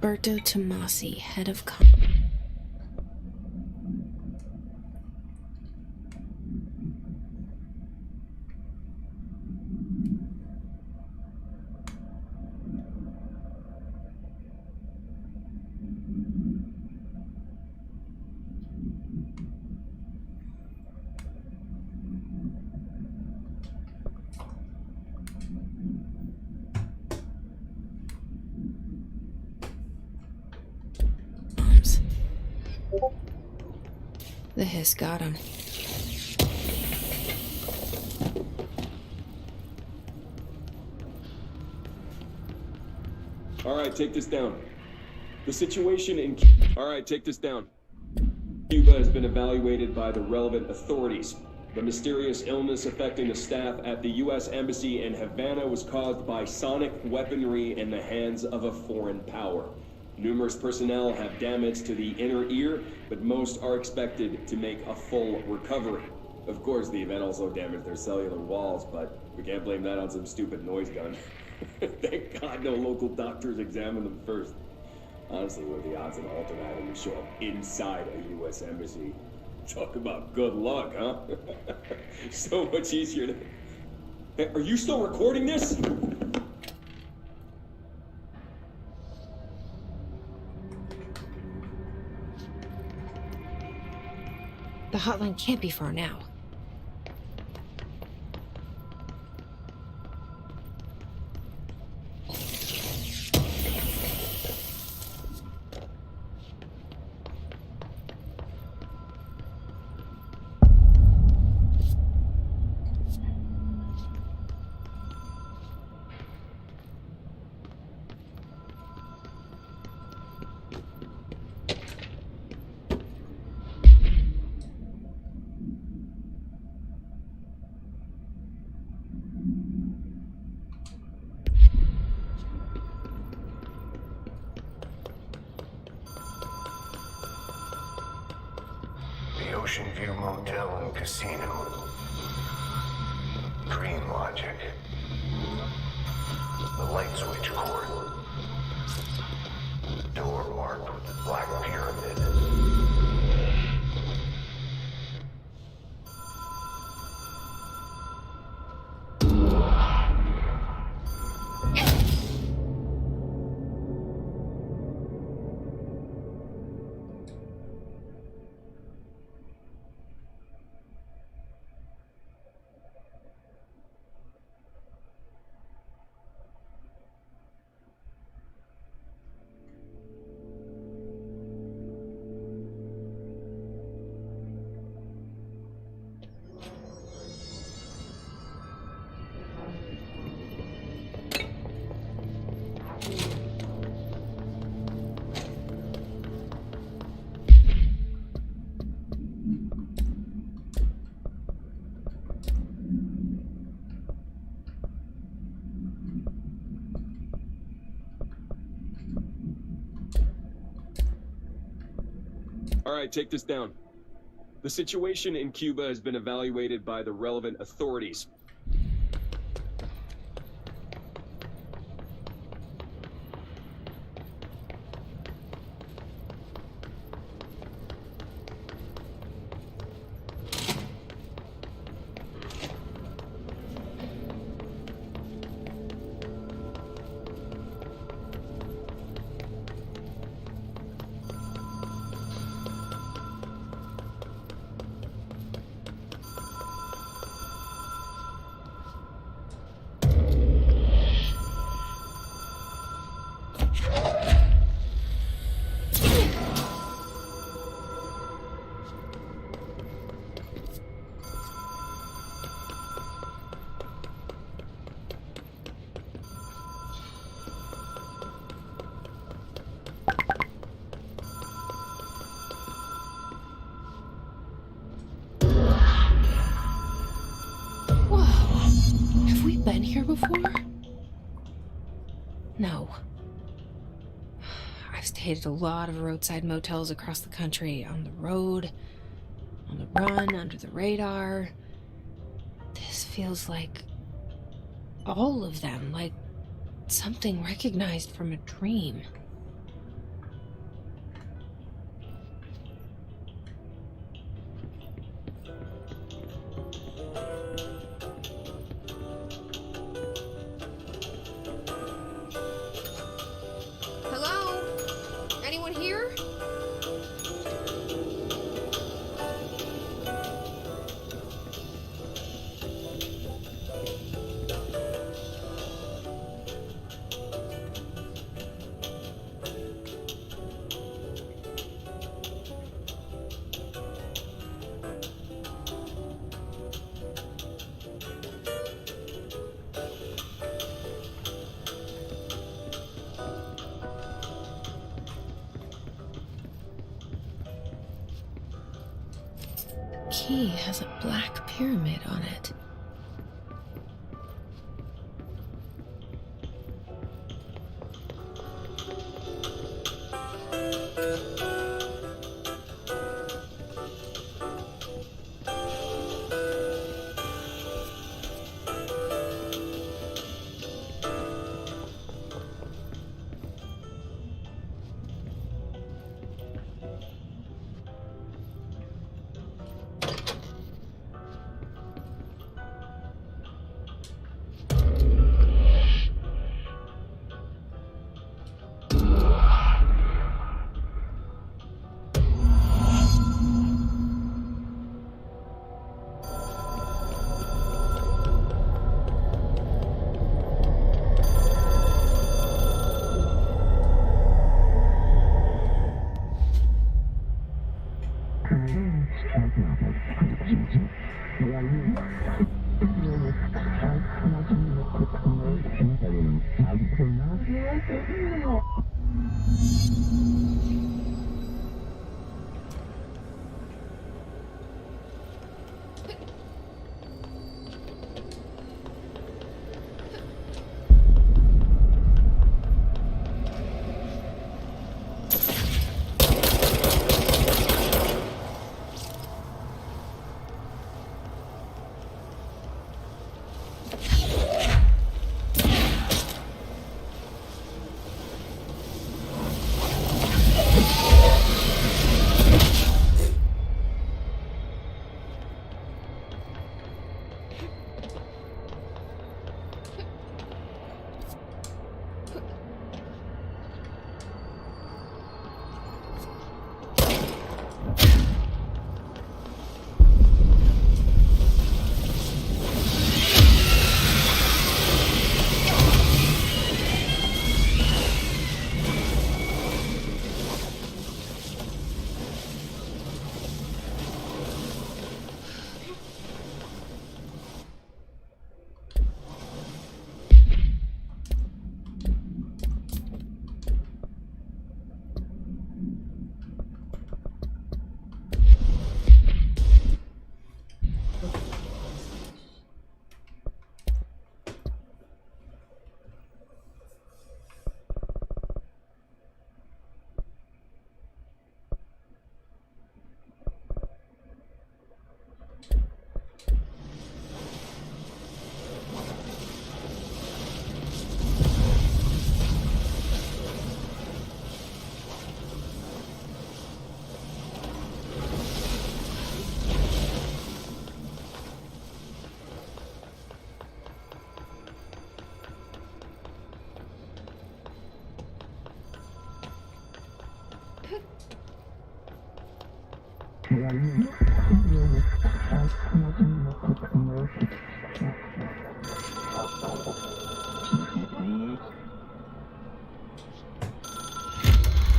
Roberto Tomasi, head of The hiss got him. Alright, take this down. The situation in... Alright, take this down. Cuba has been evaluated by the relevant authorities. The mysterious illness affecting the staff at the U.S. Embassy in Havana was caused by sonic weaponry in the hands of a foreign power. Numerous personnel have damage to the inner ear, but most are expected to make a full recovery. Of course, the event also damaged their cellular walls, but we can't blame that on some stupid noise gun. Thank God no local doctors examined them first. Honestly, what are the odds an alternate item would show up inside a U.S. embassy? Talk about good luck, huh? So much easier to... Hey, are you still recording this? The hotline can't be far now. View Motel and Casino. Green Logic. The light switch cord. Door marked with the Black Pyramid. All right, take this down. The situation in Cuba has been evaluated by the relevant authorities. Been here before? No. I've stayed at a lot of roadside motels across the country, on the road, on the run, under the radar. This feels like all of them, like something recognized from a dream. Key has a black pyramid on it.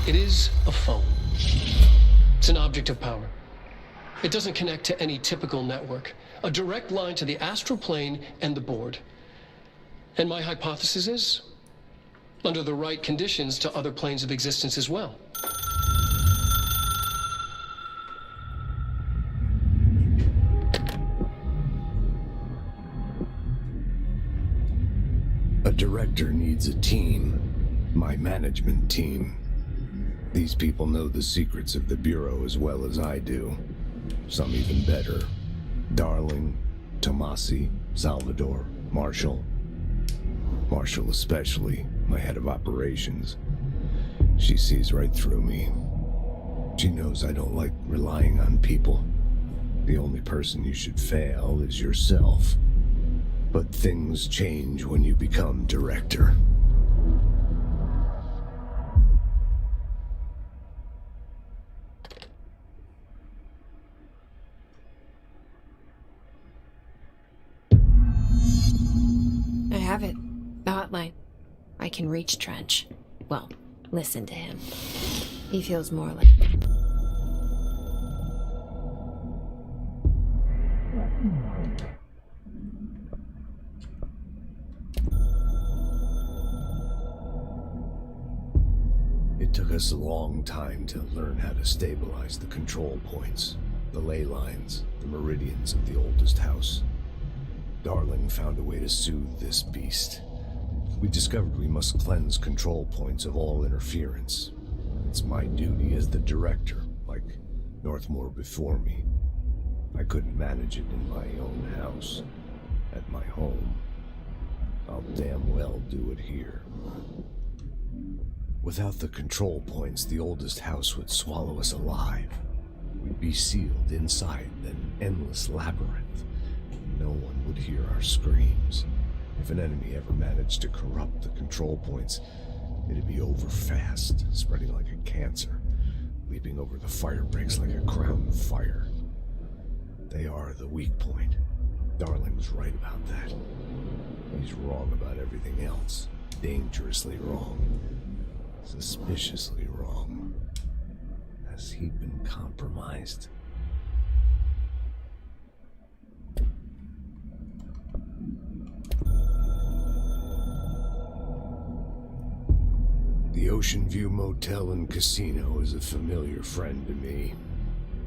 It is a phone. It's an object of power. It doesn't connect to any typical network. A direct line to the astral plane and the board. And my hypothesis is, under the right conditions, to other planes of existence as well. A director needs a team. My management team. These people know the secrets of the Bureau as well as I do. Some even better. Darling, Tomasi, Salvador, Marshall. Marshall especially, my head of operations. She sees right through me. She knows I don't like relying on people. The only person you should fail is yourself. But things change when you become director. I have it. The hotline. I can reach Trench. Well, listen to him. He feels more like... It took us a long time to learn how to stabilize the control points, the ley lines, the meridians of the oldest house. Darling found a way to soothe this beast. We discovered we must cleanse control points of all interference. It's my duty as the director, like Northmore before me. I couldn't manage it in my own house, at my home. I'll damn well do it here. Without the control points, the oldest house would swallow us alive. We'd be sealed inside an endless labyrinth. No one would hear our screams. If an enemy ever managed to corrupt the control points, it'd be over fast, spreading like a cancer, leaping over the fire breaks like a crown of fire. They are the weak point. Darling was right about that. He's wrong about everything else. Dangerously wrong. Suspiciously wrong. Has he been compromised? The Ocean View Motel and Casino is a familiar friend to me.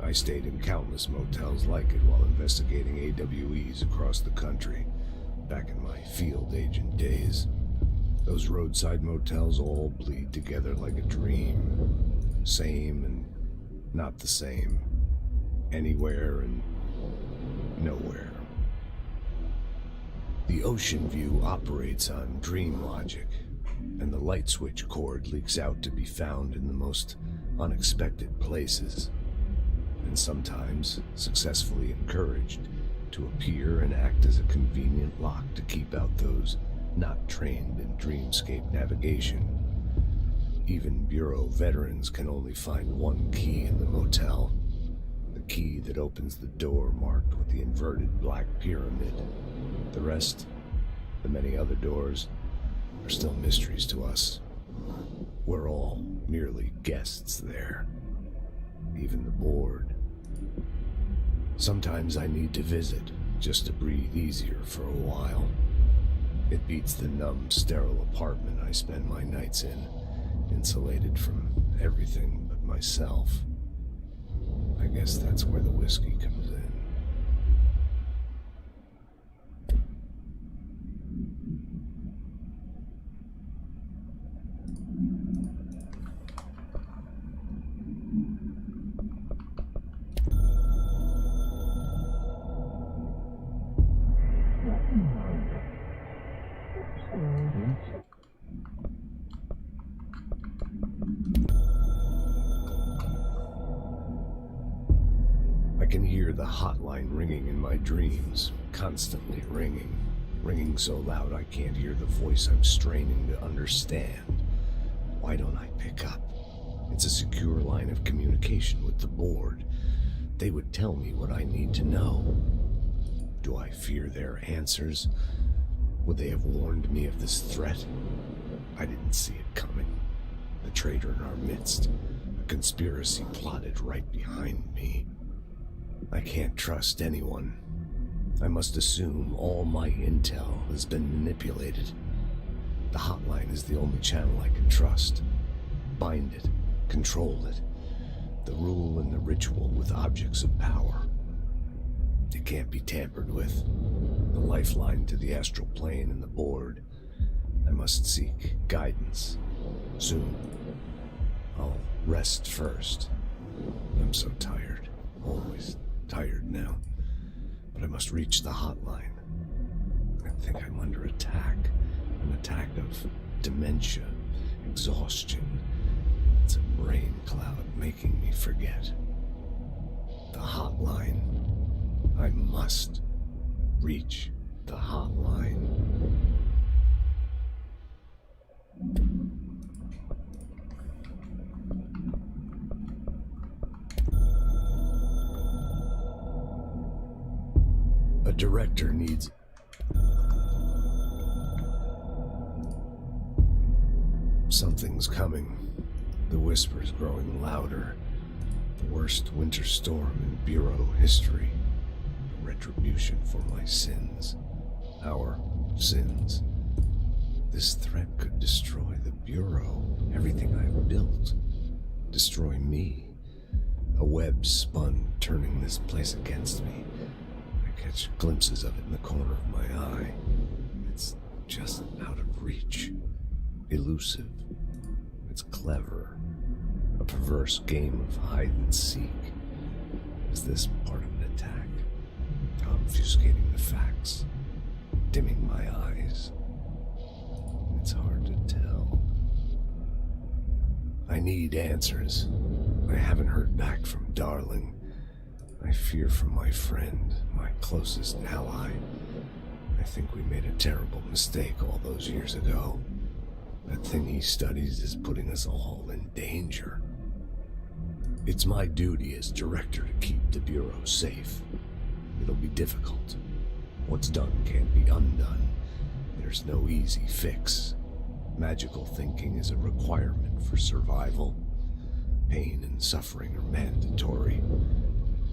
I stayed in countless motels like it while investigating AWEs across the country, back in my field agent days. Those roadside motels all bleed together like a dream. Same and not the same. Anywhere and nowhere. The Ocean View operates on dream logic, and the light switch cord leaks out to be found in the most unexpected places, and sometimes successfully encouraged. to appear and act as a convenient lock to keep out those not trained in dreamscape navigation. Even Bureau veterans can only find one key in the motel. The key that opens the door marked with the inverted black pyramid. The rest, the many other doors, are still mysteries to us. We're all merely guests there. Even the board. Sometimes I need to visit, just to breathe easier for a while. It beats the numb, sterile apartment I spend my nights in, insulated from everything but myself. I guess that's where the whiskey comes in. I can hear the hotline ringing in my dreams, constantly ringing. Ringing so loud I can't hear the voice I'm straining to understand. Why don't I pick up? It's a secure line of communication with the board. They would tell me what I need to know. Do I fear their answers? Would they have warned me of this threat? I didn't see it coming. The traitor in our midst. A conspiracy plotted right behind me. I can't trust anyone. I must assume all my intel has been manipulated. The hotline is the only channel I can trust. Bind it, control it. The rule and the ritual with objects of power. It can't be tampered with. The lifeline to the astral plane and the board. I must seek guidance. Soon. I'll rest first. I'm so tired. Always tired now. But I must reach the hotline. I think I'm under attack. An attack of dementia, exhaustion. It's a brain cloud making me forget. The hotline. I must reach the hotline. A director needs... Something's coming. The whisper's growing louder. The worst winter storm in Bureau history. A retribution for my sins. Our sins. This threat could destroy the Bureau, everything I've built. Destroy me. A web spun, turning this place against me. I catch glimpses of it in the corner of my eye. It's just out of reach. Elusive. It's clever. A perverse game of hide and seek. Is this part of an attack? Obfuscating the facts. Dimming my eyes. It's hard to tell. I need answers. I haven't heard back from Darling. I fear for my friend, my closest ally. I think we made a terrible mistake all those years ago. That thing he studies is putting us all in danger. It's my duty as director to keep the Bureau safe. It'll be difficult. What's done can't be undone. There's no easy fix. Magical thinking is a requirement for survival. Pain and suffering are mandatory.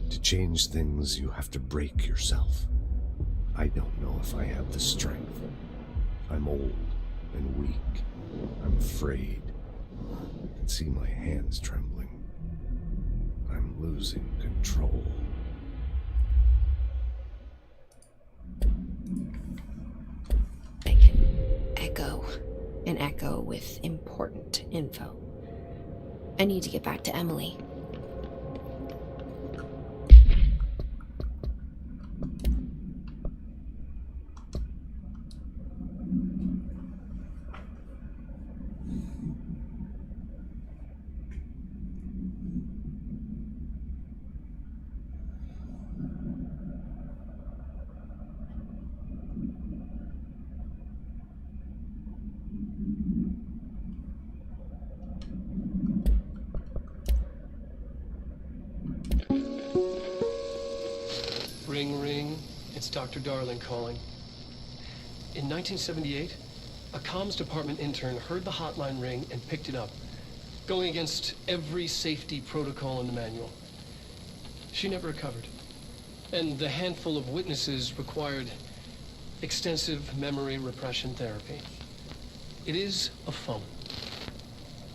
To change things, you have to break yourself. I don't know if I have the strength. I'm old and weak. I'm afraid. I can see my hands trembling. I'm losing control. I can echo. An echo with important info. I need to get back to Emily. Ring, ring. It's Dr. Darling calling. In 1978, a comms department intern heard the hotline ring and picked it up, going against every safety protocol in the manual. She never recovered. And the handful of witnesses required extensive memory repression therapy. It is a phone.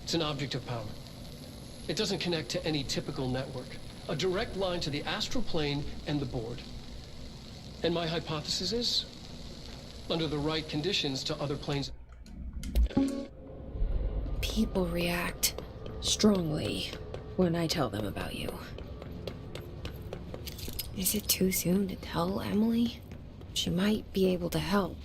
It's an object of power. It doesn't connect to any typical network. A direct line to the astral plane and the board. And my hypothesis is, under the right conditions, to other planes. People react strongly when I tell them about you. Is it too soon to tell Emily? She might be able to help.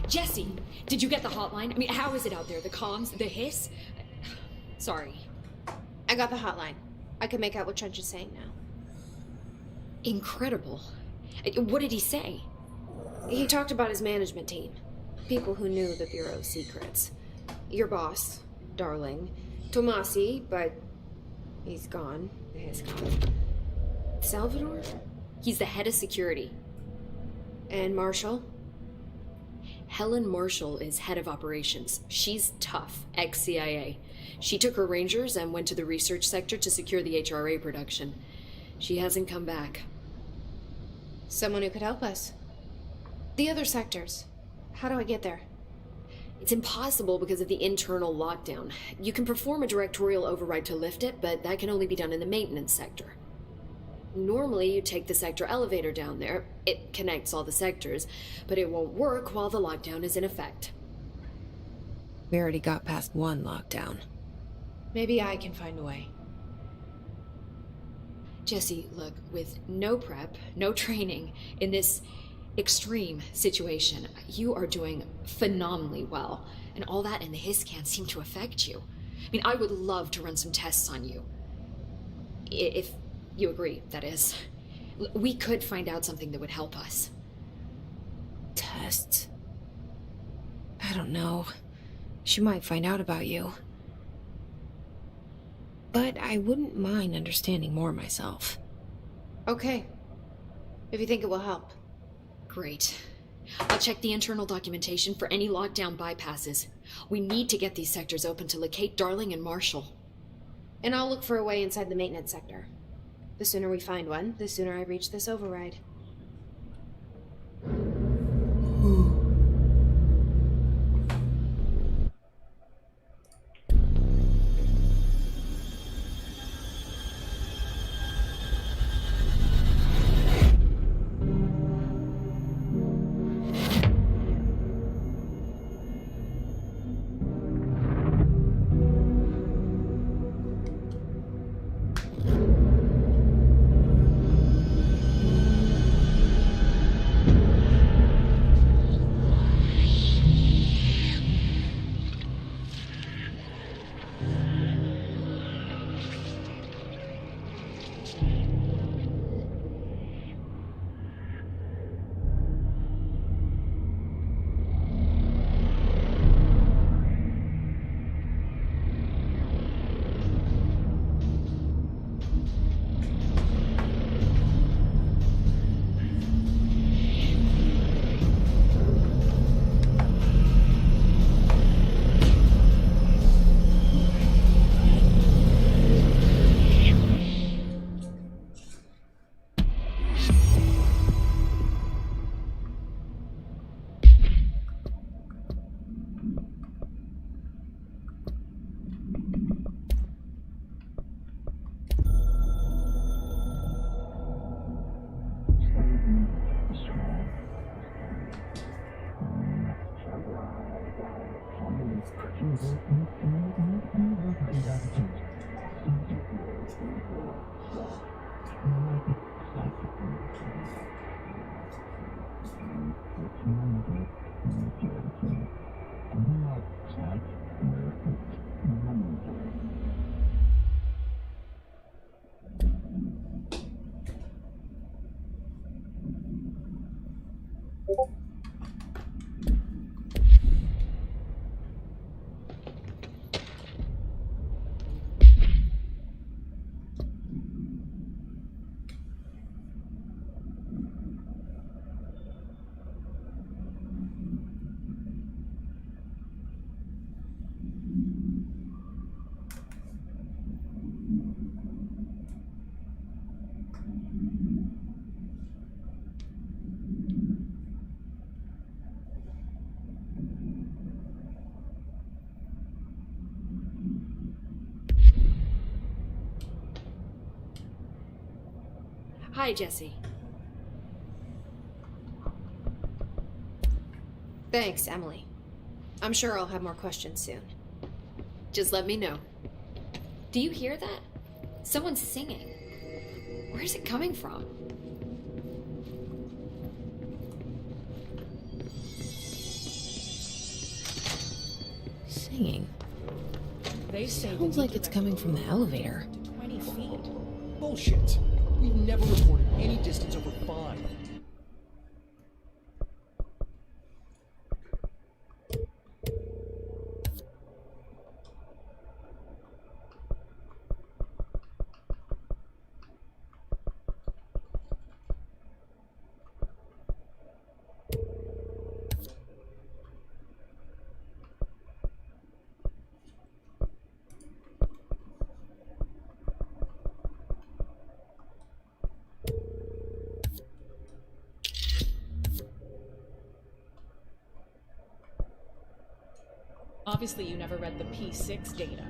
Jesse, did you get the hotline? I mean, how is it out there? The comms? The hiss? Sorry. I got the hotline. I can make out what Trench is saying now. Incredible. What did he say? He talked about his management team. People who knew the Bureau's secrets. Your boss, Darling. Tomasi, but he's gone. He's gone. Salvador? He's the head of security. And Marshall? Helen Marshall is head of operations. She's tough, ex-CIA. She took her Rangers and went to the research sector to secure the HRA production. She hasn't come back. Someone who could help us. The other sectors. How do I get there? It's impossible because of the internal lockdown. You can perform a directorial override to lift it, but that can only be done in the maintenance sector. Normally, you take the sector elevator down there. It connects all the sectors, but it won't work while the lockdown is in effect. We already got past one lockdown. Maybe I can find a way. Jesse, look, with no prep, no training, in this extreme situation, you are doing phenomenally well. And all that and the hiss can't seem to affect you. I mean, I would love to run some tests on you. If you agree, that is. We could find out something that would help us. Tests? I don't know. She might find out about you. But I wouldn't mind understanding more myself. Okay. If you think it will help. Great. I'll check the internal documentation for any lockdown bypasses. We need to get these sectors open to locate Darling and Marshall. And I'll look for a way inside the maintenance sector. The sooner we find one, the sooner I reach this override. Hi, Jesse. Thanks, Emily. I'm sure I'll have more questions soon. Just let me know. Do you hear that? Someone's singing. Where's it coming from? Singing. They say Sounds like it's coming from the elevator. 20 feet. Bullshit. We've never reported any distance over 5. Obviously, you never read the P6 data.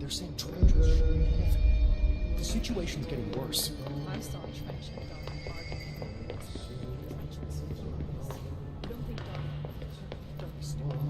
They're saying Trojans. The situation's getting worse. I saw Trench and Darwin arguing. Trench was furious. You don't think Darwin was stupid?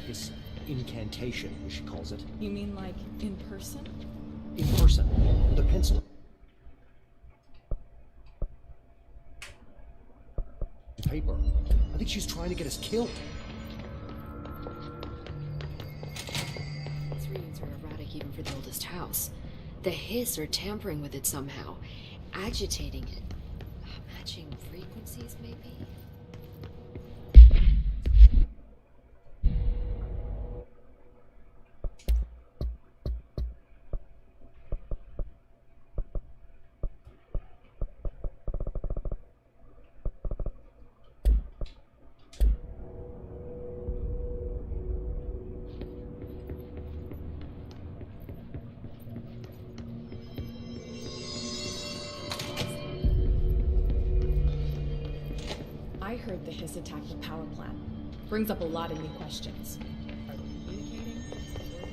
this incantation, as she calls it. You mean like in person? In person, with a pencil. Paper. I think she's trying to get us killed. These readings are erratic even for the oldest house. The hiss are tampering with it somehow, agitating it. Matching frequencies, maybe? I heard the hiss attacked the power plant. Brings up a lot of new questions. Are they communicating? Coordinating?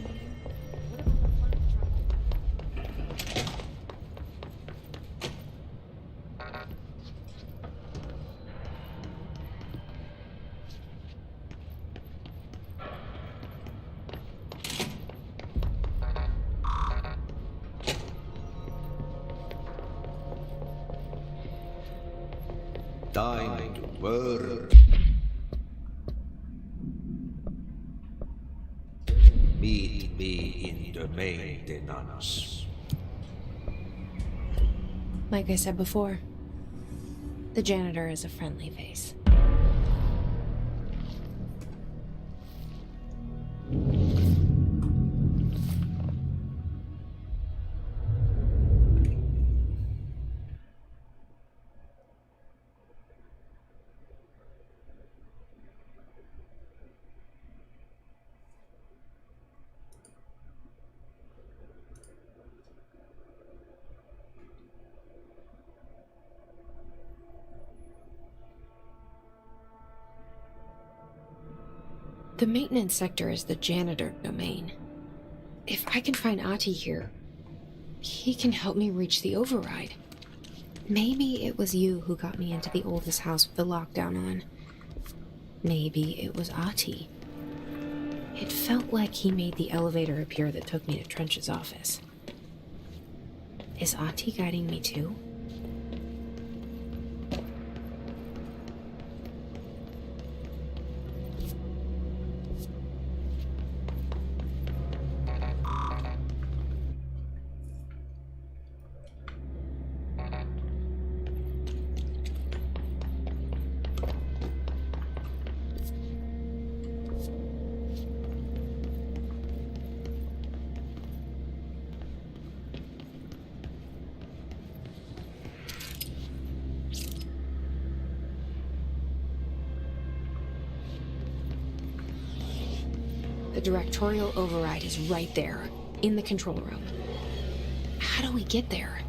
What about the plant trying to... Time to work. Meet me in the maintenance. Like I said before, the janitor is a friendly face. The maintenance sector is the janitor domain. If I can find Ahti here, he can help me reach the override. Maybe it was you who got me into the oldest house with the lockdown on. Maybe it was Ahti. It felt like he made the elevator appear that took me to Trench's office. Is Ahti guiding me too? The directorial override is right there, in the control room. How do we get there?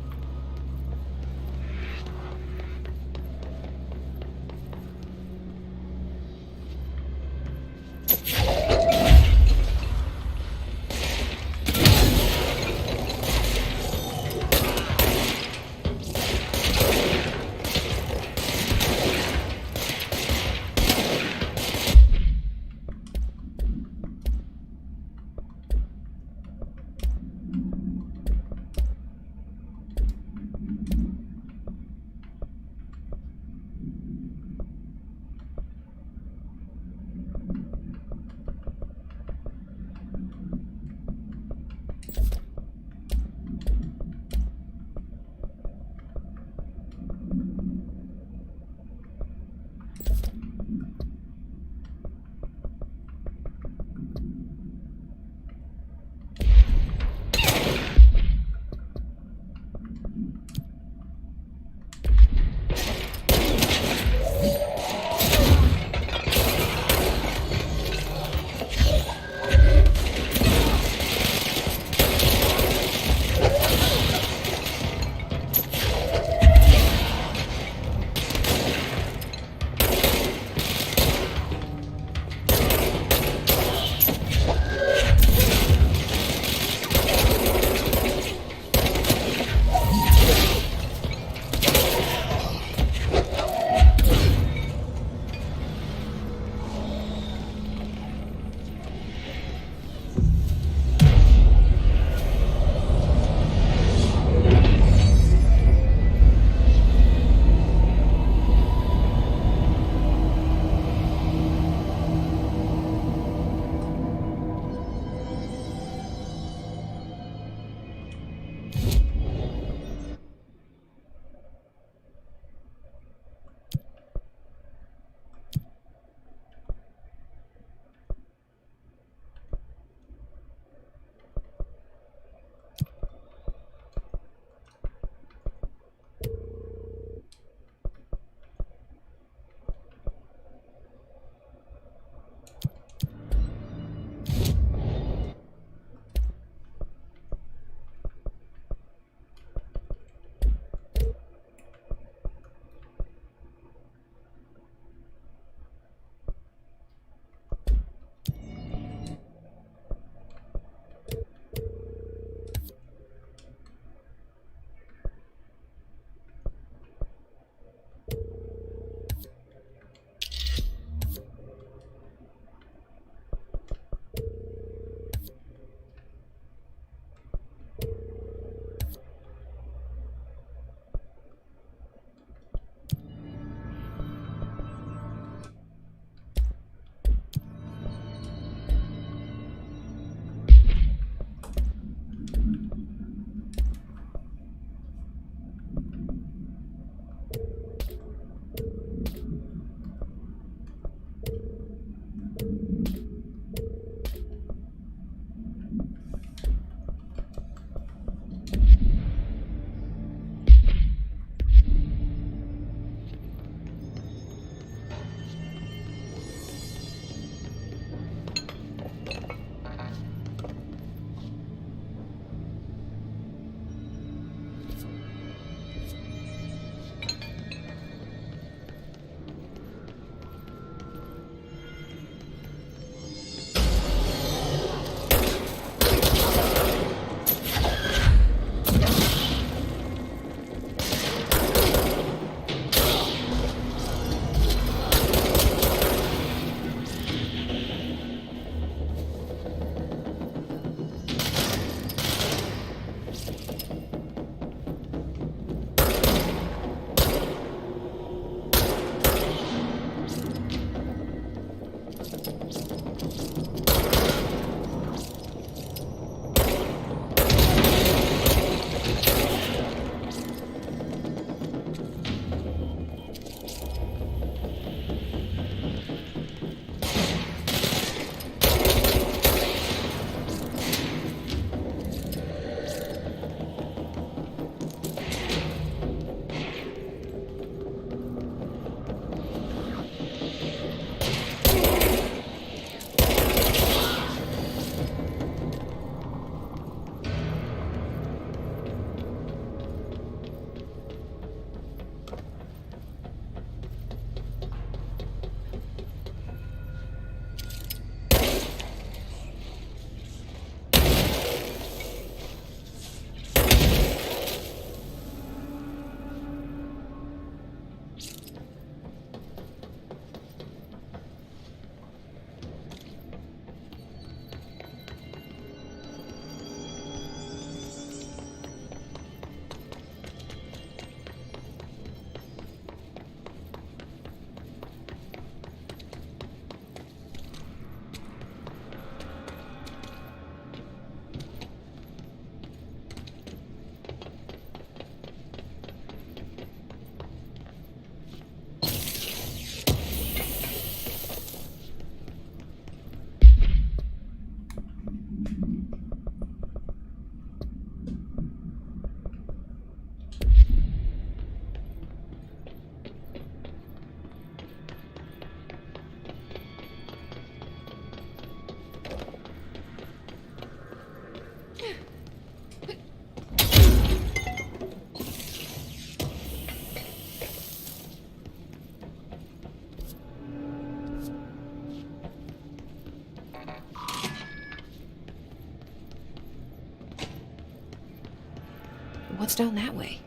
What's down that way?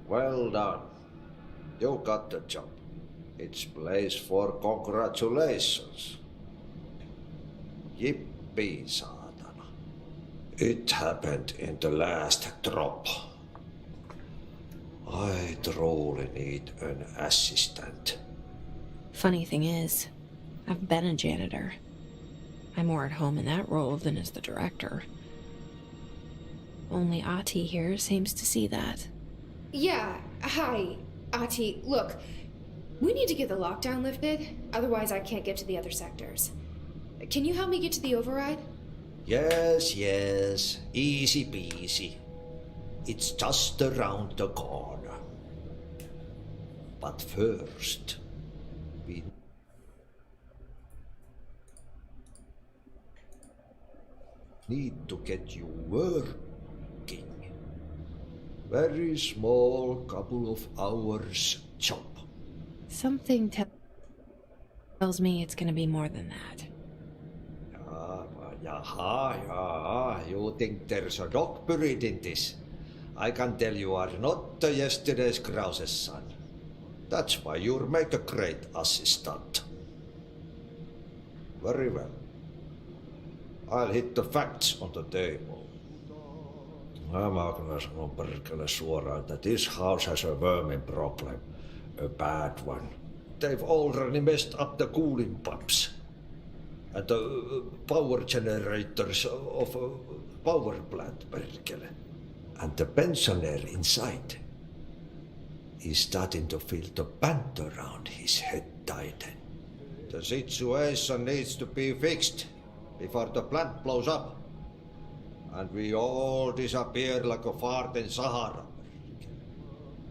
Well done. You got the job. It's place for congratulations. Yippee, saatana. It happened in the last drop. I truly need an assistant. Funny thing is, I've been a janitor. I'm more at home in that role than as the director. Only Ahti here seems to see that. Yeah, hi, Ahti. Look, we need to get the lockdown lifted, otherwise I can't get to the other sectors. Can you help me get to the override? Yes, easy peasy. It's just around the corner. But first, we need to get you working. Very small, couple of hours job. Something tells me it's gonna be more than that. You think there's a dog buried in this? I can tell you are not yesterday's Krause's son. That's why you'll make a great assistant. Very well. I'll hit the facts on the table. Mä kyllä sanon perkele suoraan, that this house has a vermin problem. A bad one. They've already messed up the cooling pumps. And the power generators of a power plant, perkele. And the pensioner inside is starting to feel the band around his head tighten. The situation needs to be fixed before the plant blows up. And we all disappear like a fart in Sahara.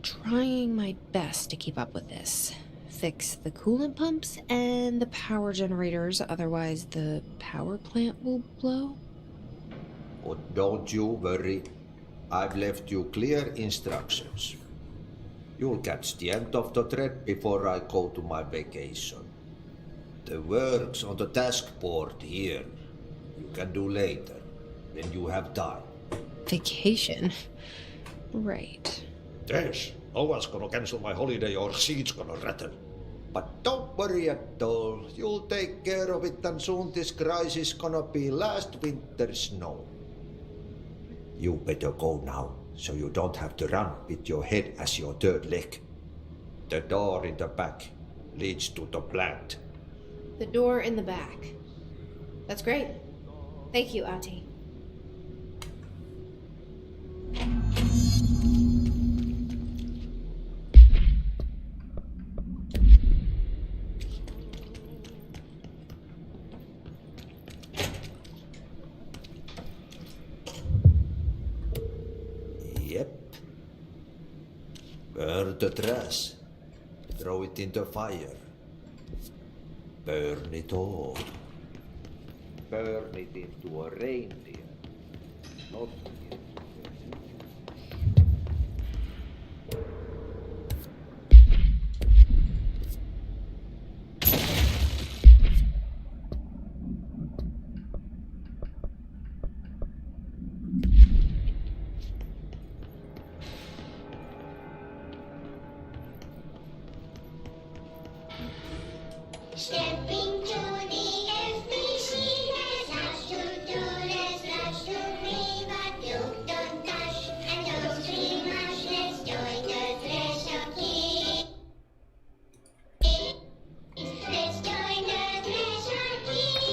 Trying my best to keep up with this. Fix the coolant pumps and the power generators, otherwise the power plant will blow. But don't you worry. I've left you clear instructions. You'll catch the end of the thread before I go to my vacation. The work's on the task board here. You can do later, when you have time. Vacation? Right. Yes, no one's gonna cancel my holiday or seat's gonna rattle. But don't worry at all. You'll take care of it, and soon this crisis gonna be last winter's snow. You better go now, so you don't have to run with your head as your third leg. The door in the back leads to the plant. The door in the back. That's great. Thank you, Ahti. Yep. Burn the trash. Throw it in the fire. Burn it all. Burn it into a reindeer. Not Stepping to the FBC, there's lots to do, there's lots to read, but you don't dash and don't scream much. Let's join the Thresher Kids. Let's join the Thresher Kids.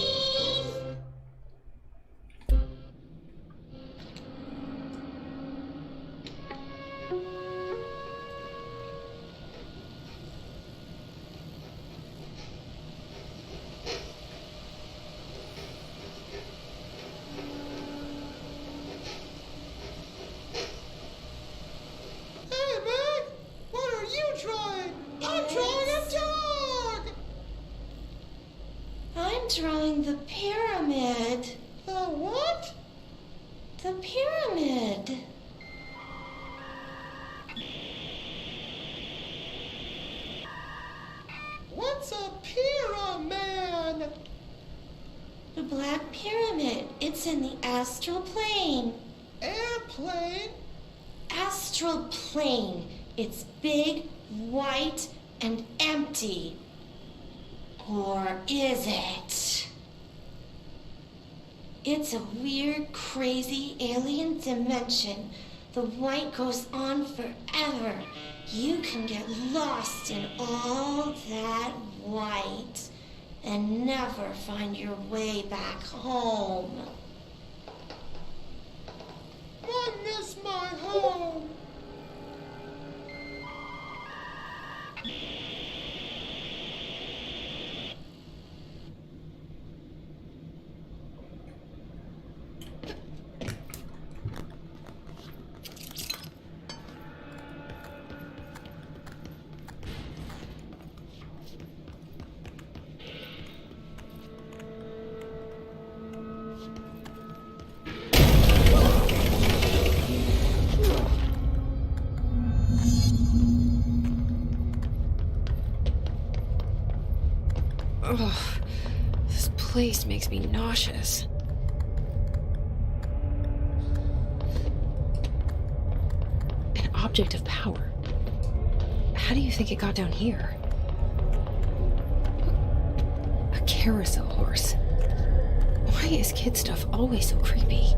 I'm drawing the pyramid. The what? The pyramid. What's a pyramid? The Black Pyramid. It's in the astral plane. Airplane? Astral plane. It's big, white, and empty. Or is it? It's a weird, crazy alien dimension. The white goes on forever. You can get lost in all that white and never find your way back home. I miss my home. Ugh, this place makes me nauseous. An object of power. How do you think it got down here? A carousel horse. Why is kid stuff always so creepy?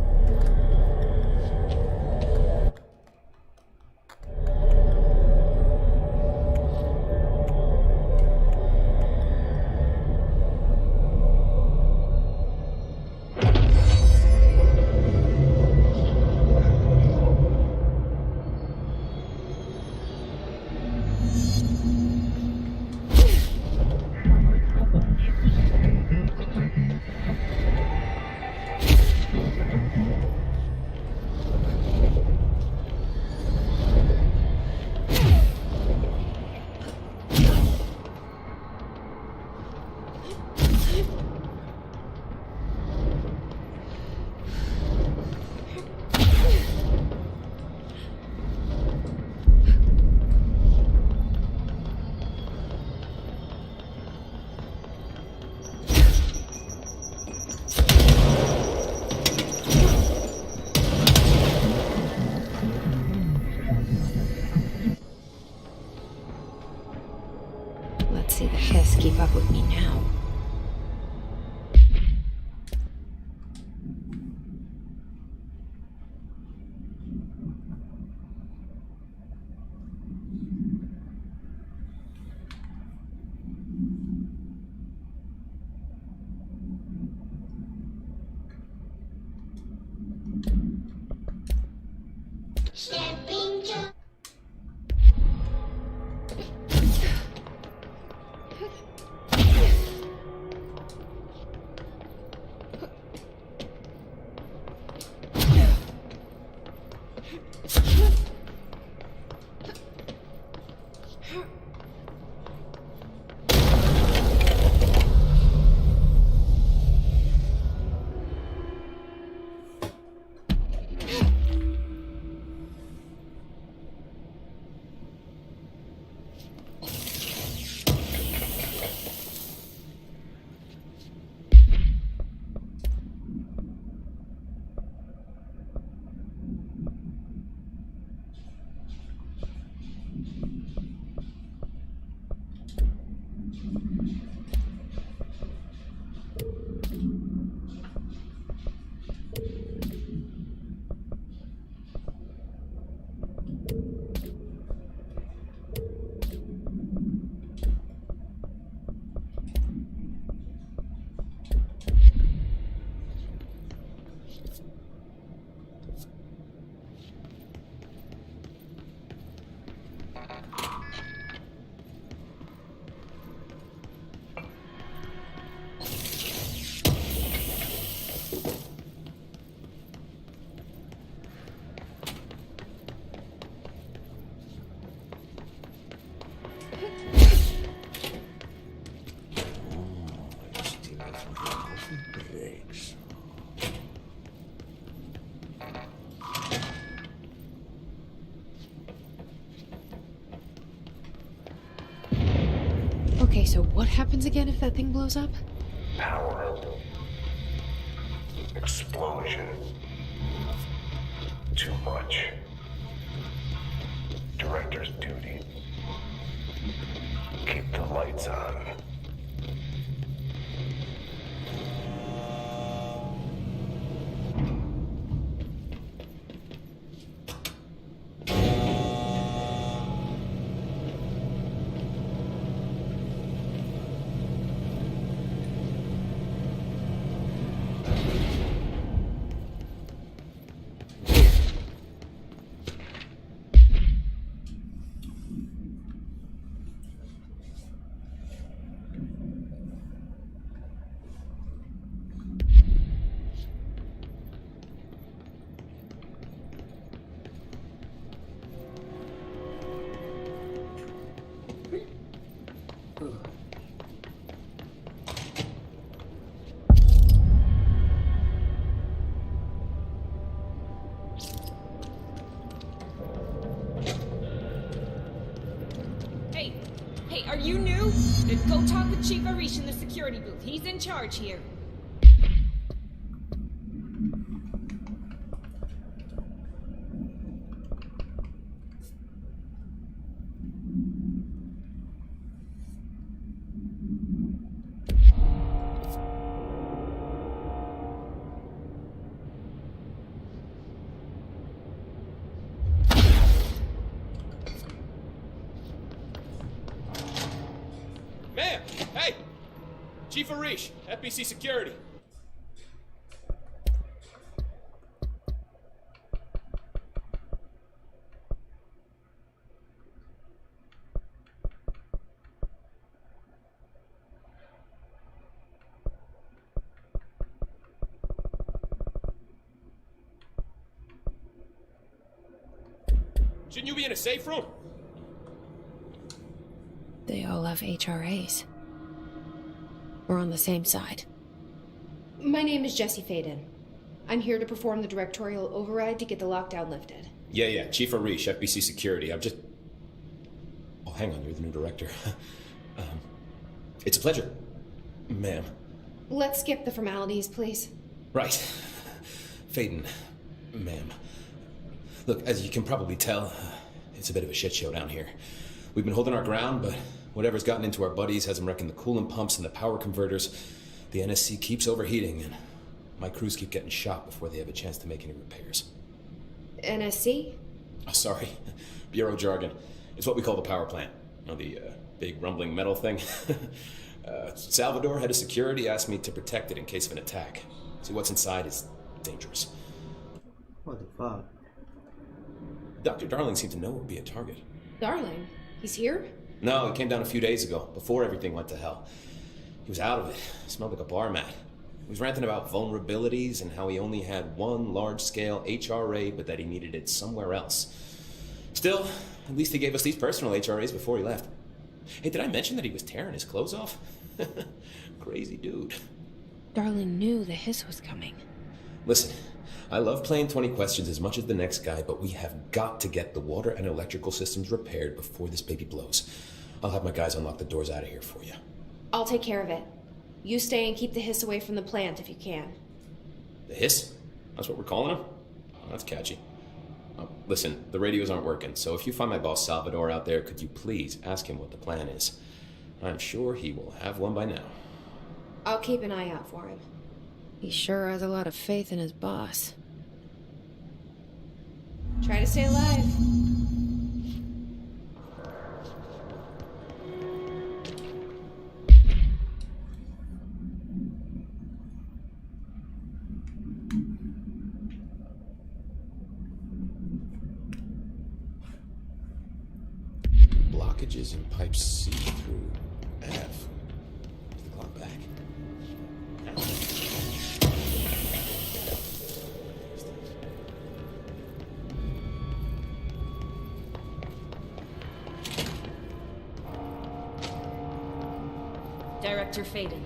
Let's see the Hiss keep up with me now. Stepping to Thanks. Okay, so what happens again if that thing blows up? Power. Explosion. Too much. Director's duty. Keep the lights on. Hey, are you new? Then go talk with Chief Arish in the security booth. He's in charge here. Ma'am! Hey! Chief Arish, FBC Security. Shouldn't you be in a safe room? They all have HRAs. We're on the same side. My name is Jesse Faden. I'm here to perform the directorial override to get the lockdown lifted. Yeah, Chief Arish, FBC Security. I'm just... Oh, hang on, you're the new director. It's a pleasure, ma'am. Let's skip the formalities, please. Right. Faden, ma'am. Look, as you can probably tell, it's a bit of a shit show down here. We've been holding our ground, but whatever's gotten into our buddies has them wrecking the coolant pumps and the power converters. The NSC keeps overheating, and my crews keep getting shot before they have a chance to make any repairs. NSC? Oh, sorry. Bureau jargon. It's what we call the power plant. You know, the big rumbling metal thing? Salvador, head of security, asked me to protect it in case of an attack. See, what's inside is dangerous. What the fuck? Dr. Darling seemed to know it would be a target. Darling? He's here? No, he came down a few days ago, before everything went to hell. He was out of it. Smelled like a bar mat. He was ranting about vulnerabilities and how he only had one large-scale HRA, but that he needed it somewhere else. Still, at least he gave us these personal HRAs before he left. Hey, did I mention that he was tearing his clothes off? Crazy dude. Darling knew the hiss was coming. Listen, I love playing 20 questions as much as the next guy, but we have got to get the water and electrical systems repaired before this baby blows. I'll have my guys unlock the doors out of here for you. I'll take care of it. You stay and keep the hiss away from the plant if you can. The hiss? That's what we're calling him? Oh, that's catchy. Listen, the radios aren't working, so if you find my boss Salvador out there, could you please ask him what the plan is? I'm sure he will have one by now. I'll keep an eye out for him. He sure has a lot of faith in his boss. Try to stay alive. Blockages in pipes C through F. Is the clock back? Director Faden.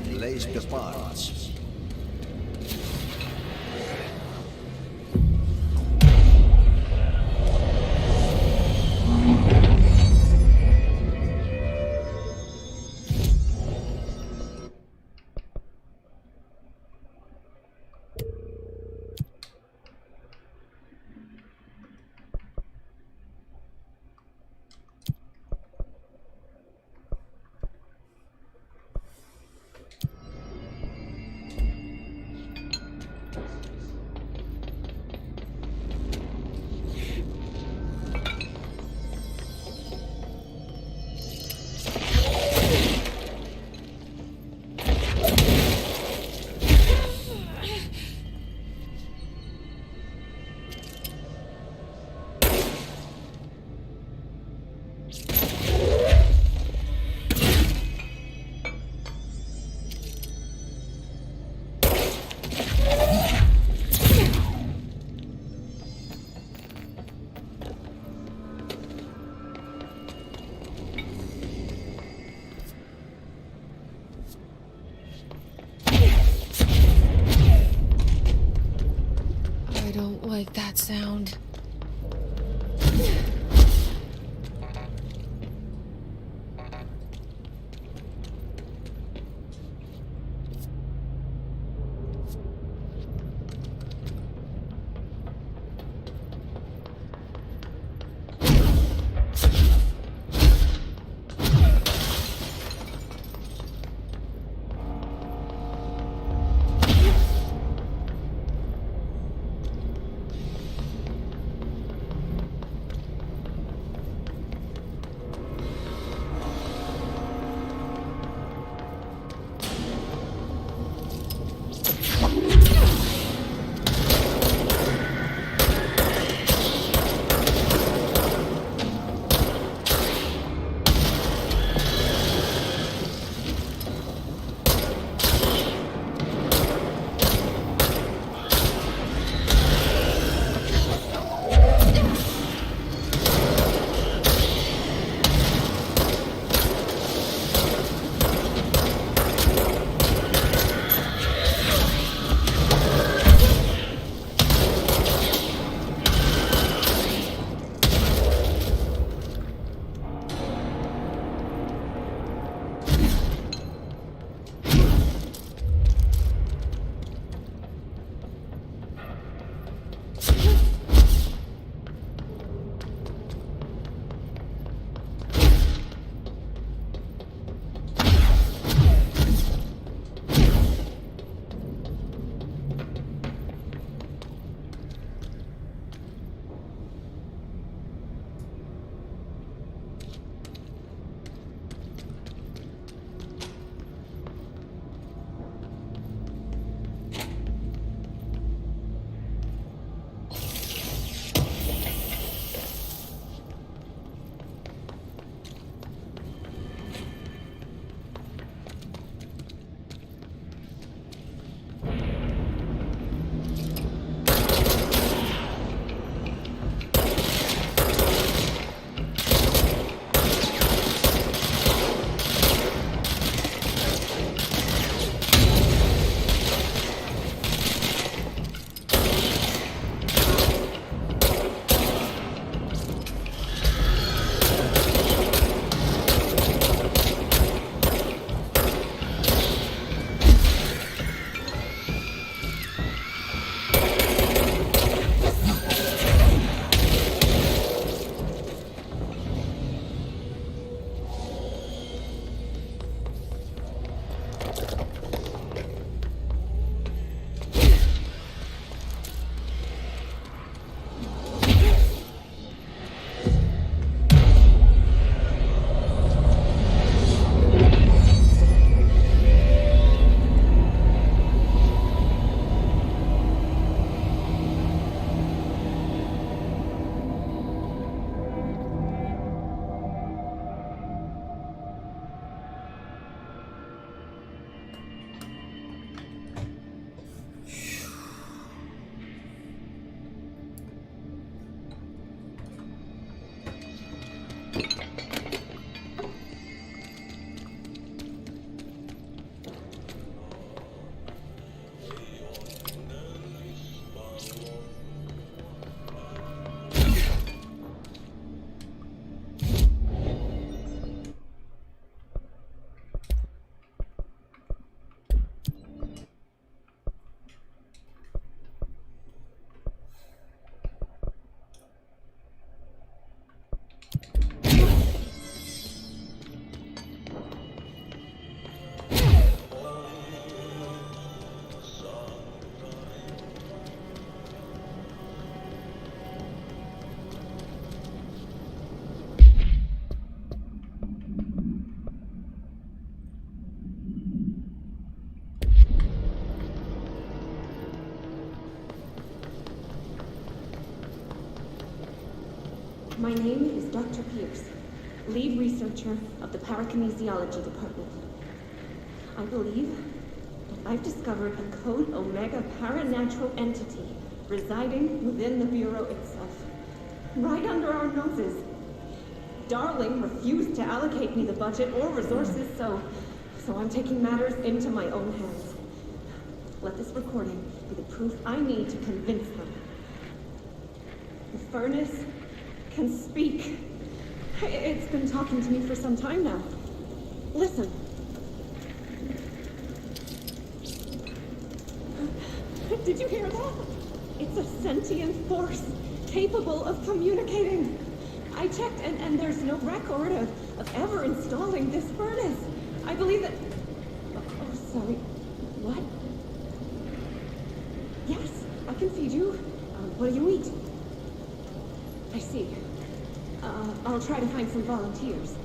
it lays the parts. I don't like that sound. My name is Dr. Pierce, lead researcher of the Parakinesiology Department. I believe that I've discovered a Code Omega paranatural entity residing within the Bureau itself, right under our noses. Darling refused to allocate me the budget or resources, so I'm taking matters into my own hands. Let this recording be the proof I need to convince them. The furnace can speak. It's been talking to me for some time now. Listen. Did you hear that? It's a sentient force capable of communicating. I checked, and there's no record of ever installing this furnace. I believe that... Oh, sorry. What? Yes, I can feed you. What do you eat? I see. I'll try to find some volunteers.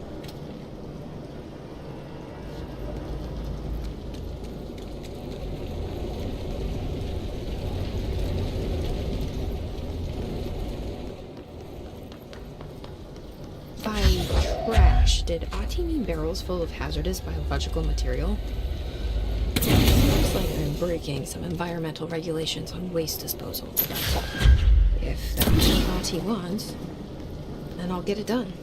By trash, did Ahti mean barrels full of hazardous biological material? Seems like I'm breaking some environmental regulations on waste disposal. If that's what Ahti wants, then I'll get it done.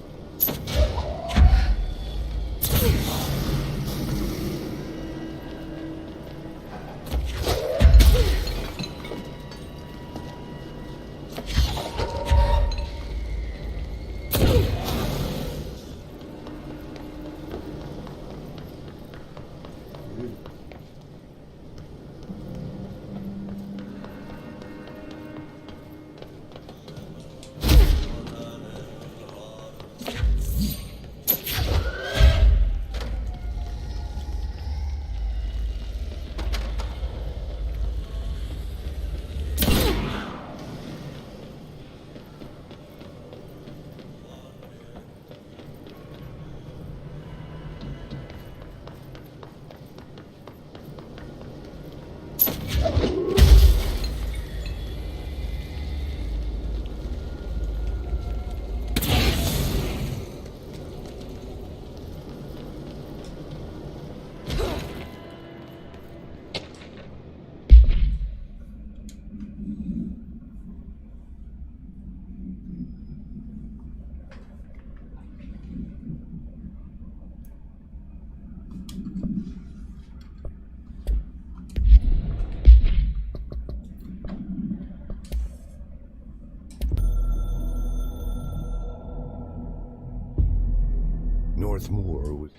Northmore was...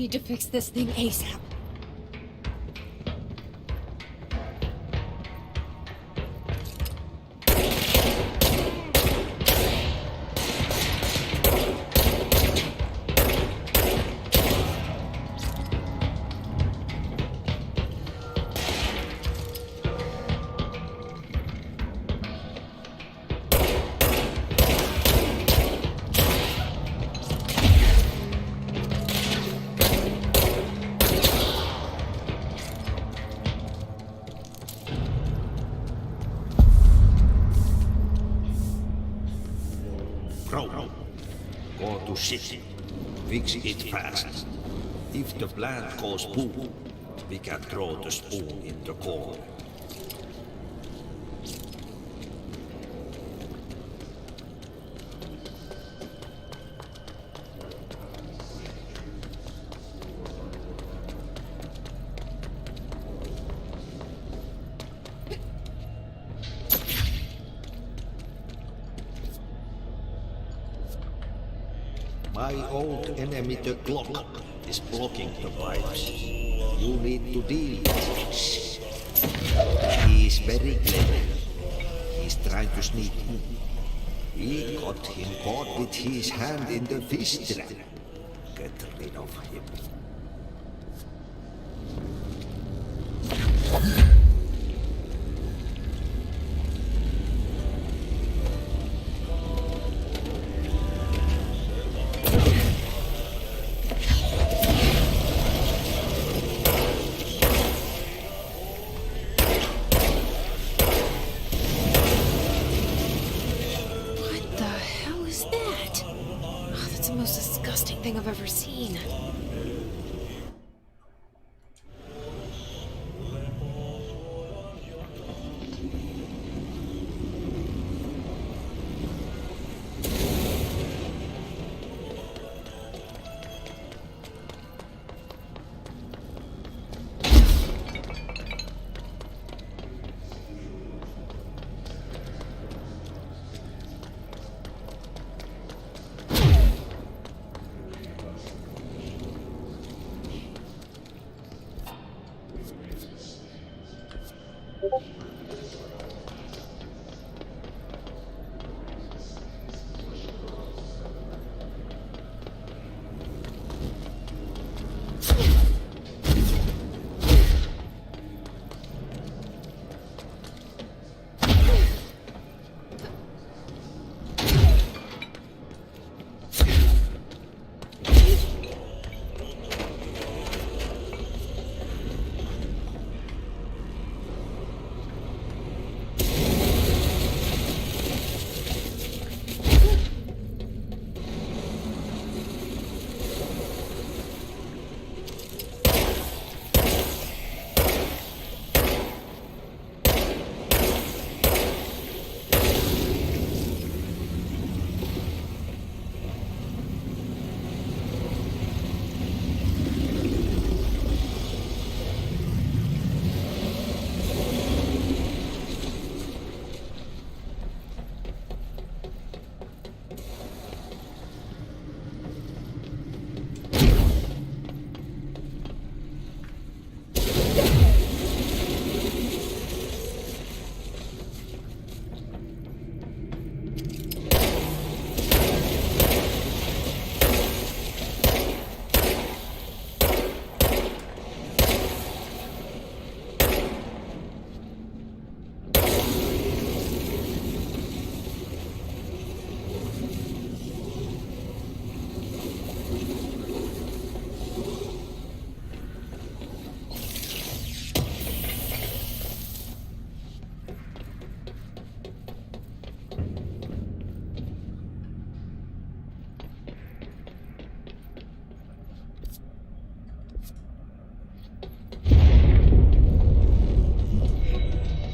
need to fix this thing ASAP. Crow, go to city. Fix it fast. If the plant goes boom, we can throw the spoon in the corner. My old enemy, the clock, is blocking the pipes. You need to deal with it. He is very clever. He's trying to sneak in. We got him caught with his hand in the fish trap. Get rid of him. What the hell is that? Oh, that's the most disgusting thing I've ever seen.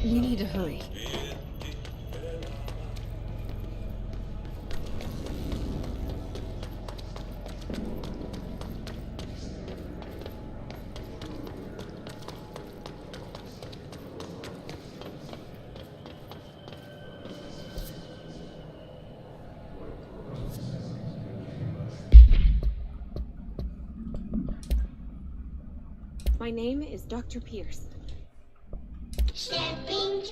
We need to hurry. My name is Dr. Pierce. Stepping.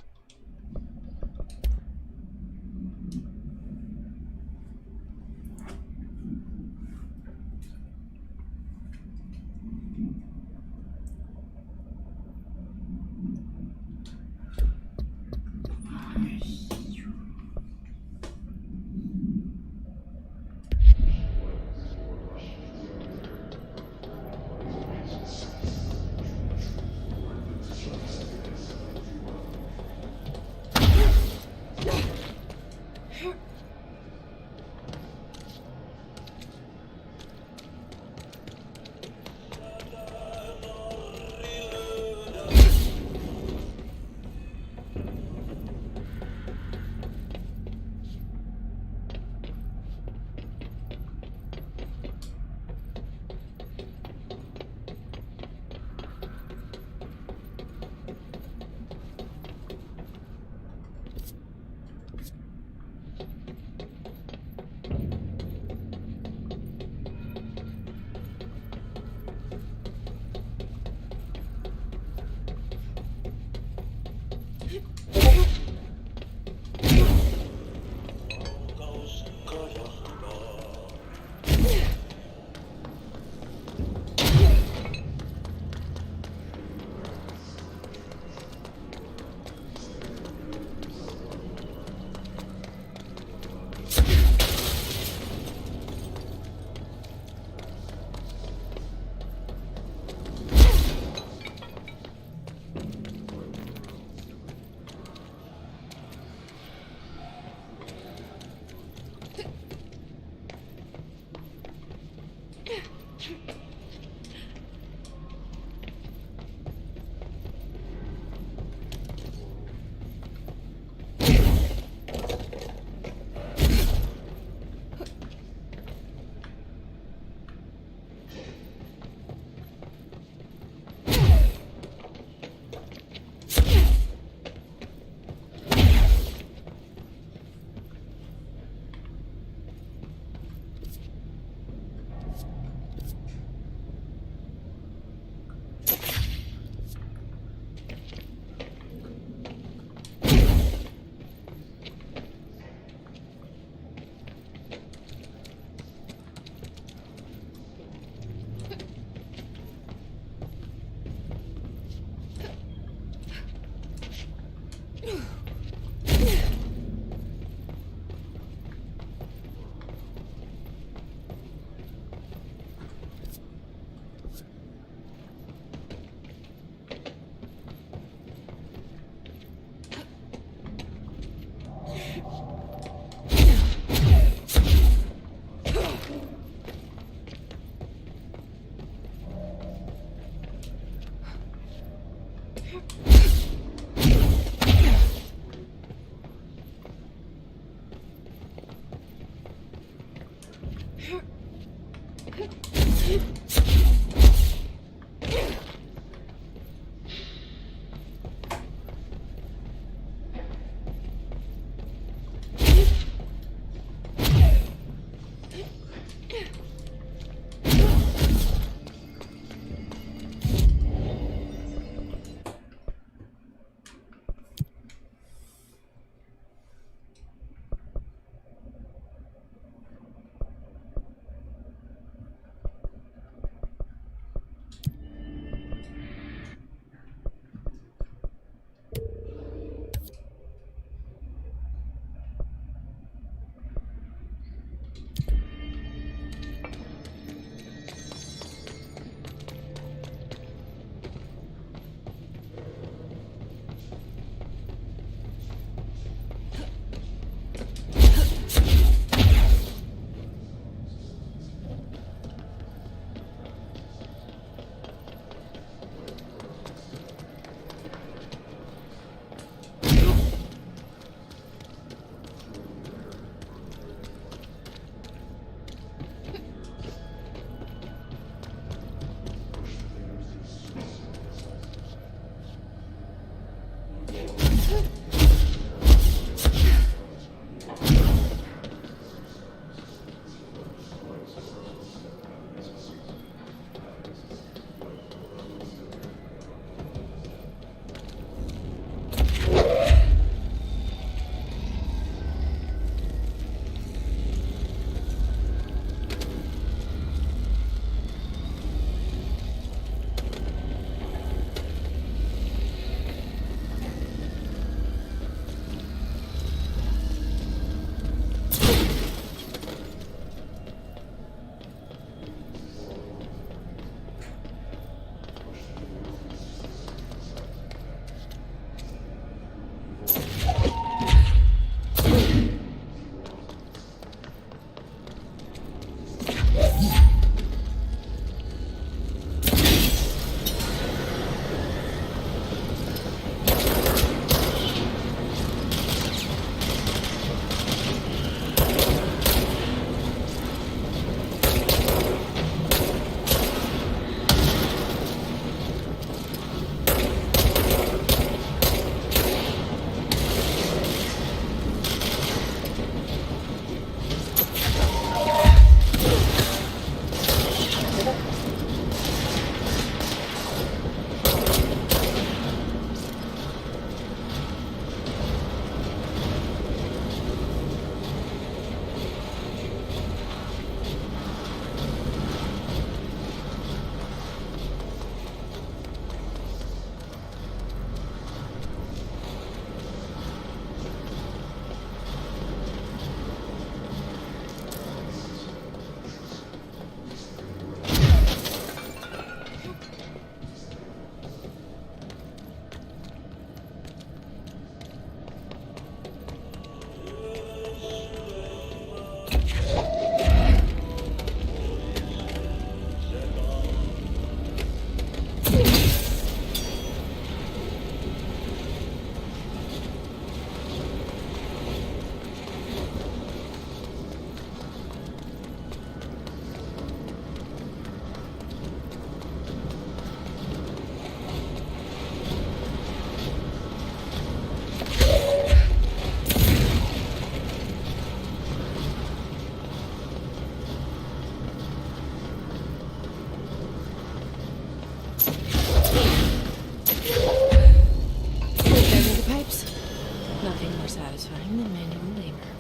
satisfying than manual labor.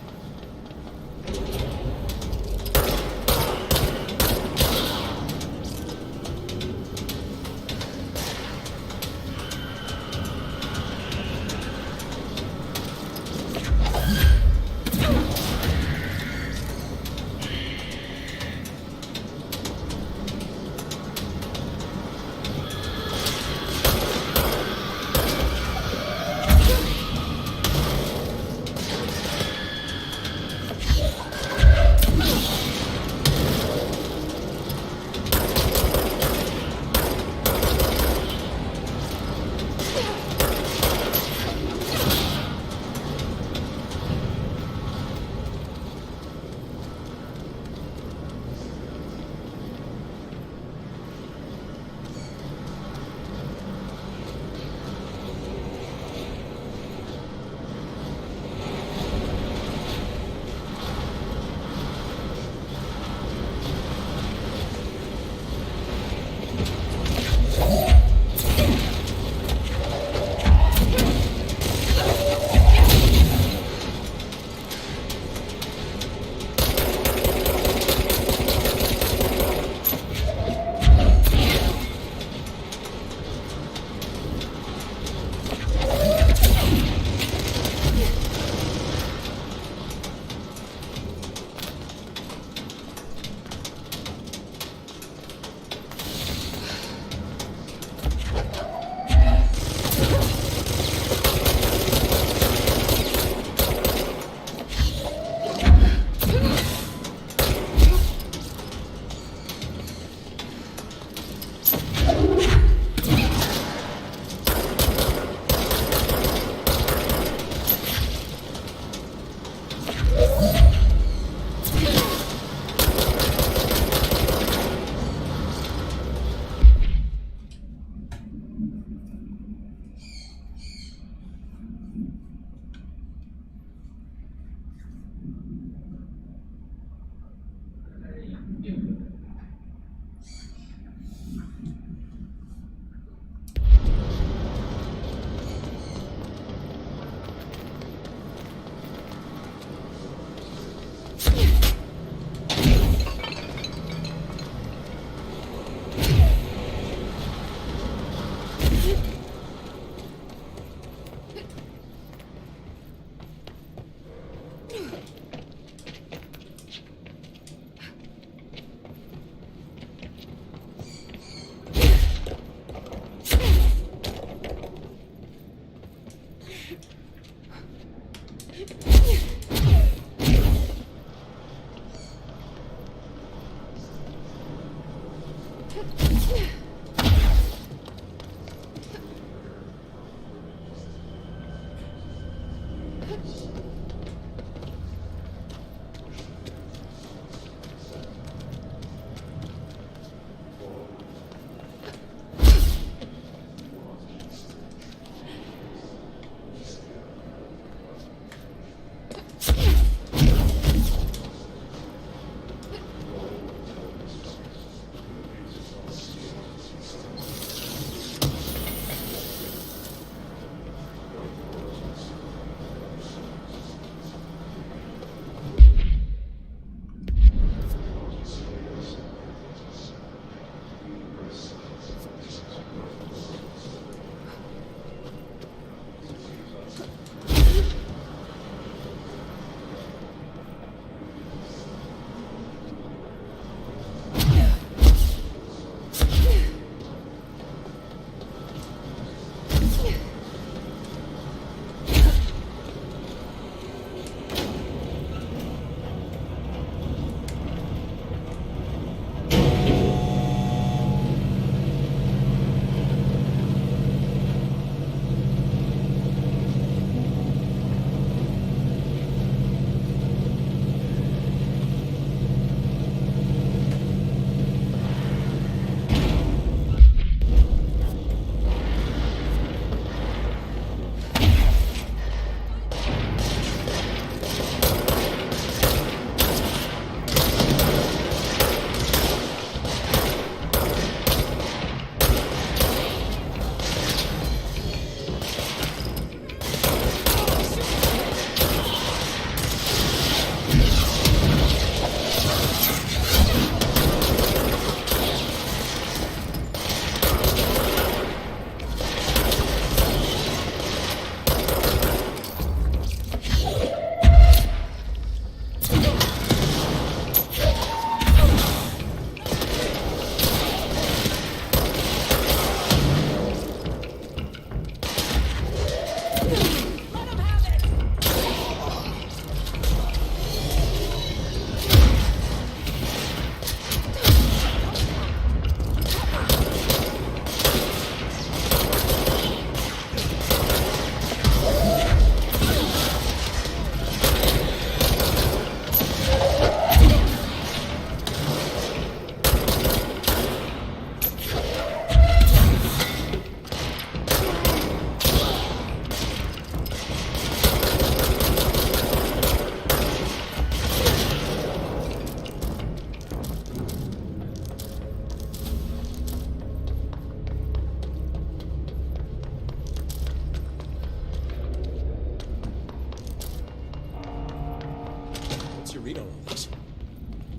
your read on all this?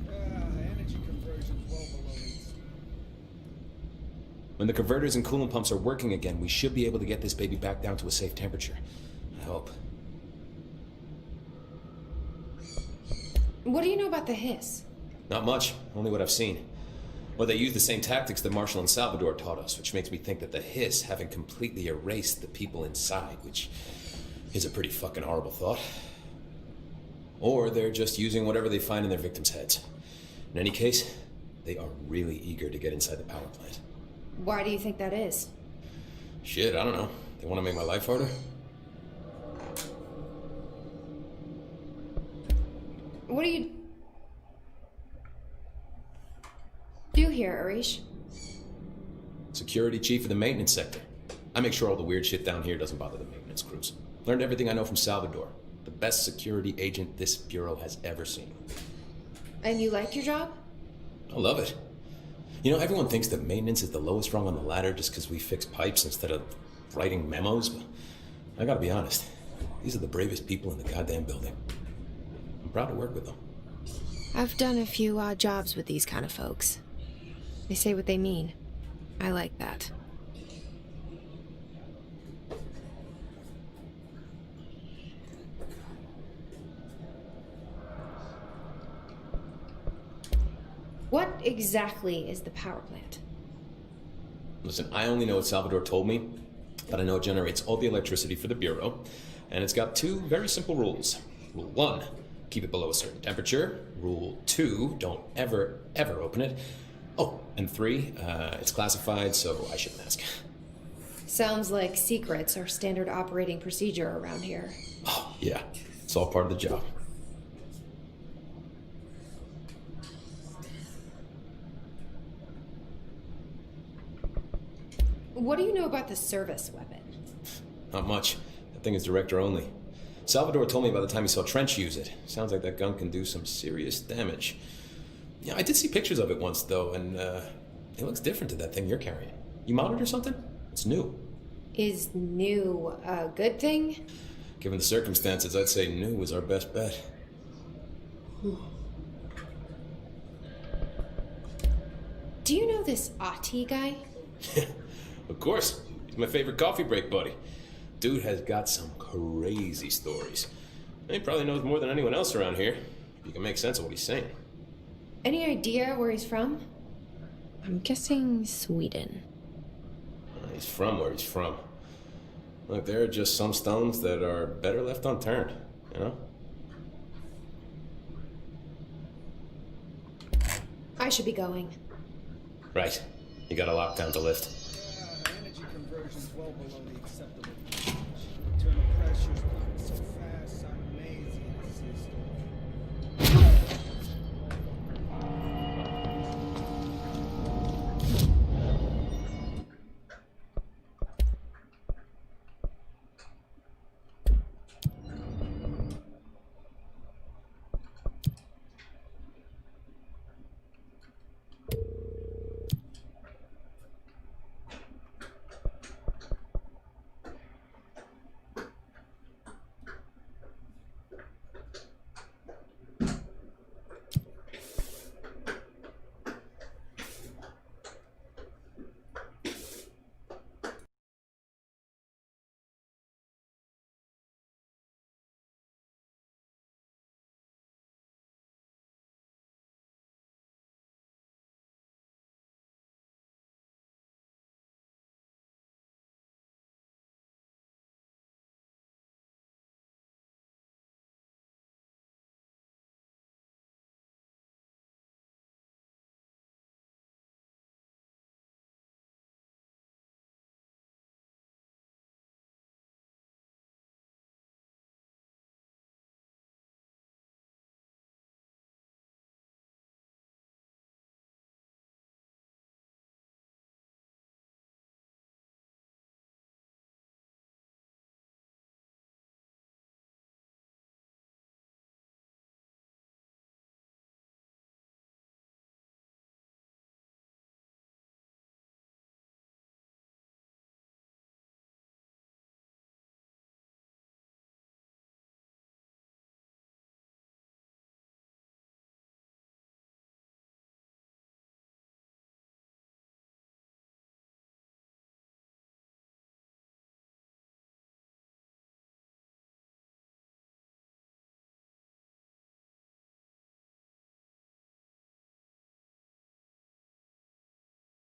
Energy conversion's well below 8. When the converters and coolant pumps are working again, we should be able to get this baby back down to a safe temperature. I hope. What do you know about the hiss? Not much, only what I've seen. Well, they use the same tactics that Marshall and Salvador taught us, which makes me think that the hiss haven't completely erased the people inside, which is a pretty fucking horrible thought. Or they're just using whatever they find in their victims' heads. In any case, they are really eager to get inside the power plant. Why do you think that is? Shit, I don't know. They want to make my life harder? What do you do here, Arish? Security chief of the maintenance sector. I make sure all the weird shit down here doesn't bother the maintenance crews. Learned everything I know from Salvador. The best security agent this bureau has ever seen. And you like your job? I love it. You know, everyone thinks that maintenance is the lowest rung on the ladder just because we fix pipes instead of writing memos, but I gotta be honest. These are the bravest people in the goddamn building. I'm proud to work with them. I've done a few odd jobs with these kind of folks. They say what they mean. I like that. What exactly is the power plant? Listen, I only know what Salvador told me, but I know it generates all the electricity for the Bureau, and it's got two very simple rules. Rule 1, keep it below a certain temperature. Rule 2, don't ever, ever open it. Oh, and 3, it's classified, so I shouldn't ask. Sounds like secrets are standard operating procedure around here. Oh, yeah, it's all part of the job. What do you know about the service weapon? Not much. That thing is director only. Salvador told me by the time he saw Trench use it. Sounds like that gun can do some serious damage. Yeah, I did see pictures of it once, though, and it looks different to that thing you're carrying. You mounted or something? It's new. Is new a good thing? Given the circumstances, I'd say new is our best bet. Do you know this Ati guy? Of course. He's my favorite coffee break buddy. Dude has got some crazy stories. He probably knows more than anyone else around here. You can make sense of what he's saying. Any idea where he's from? I'm guessing Sweden. He's from where he's from. Look, there are just some stones that are better left unturned, you know? I should be going. Right. You got a lockdown to lift. Energy conversion's well below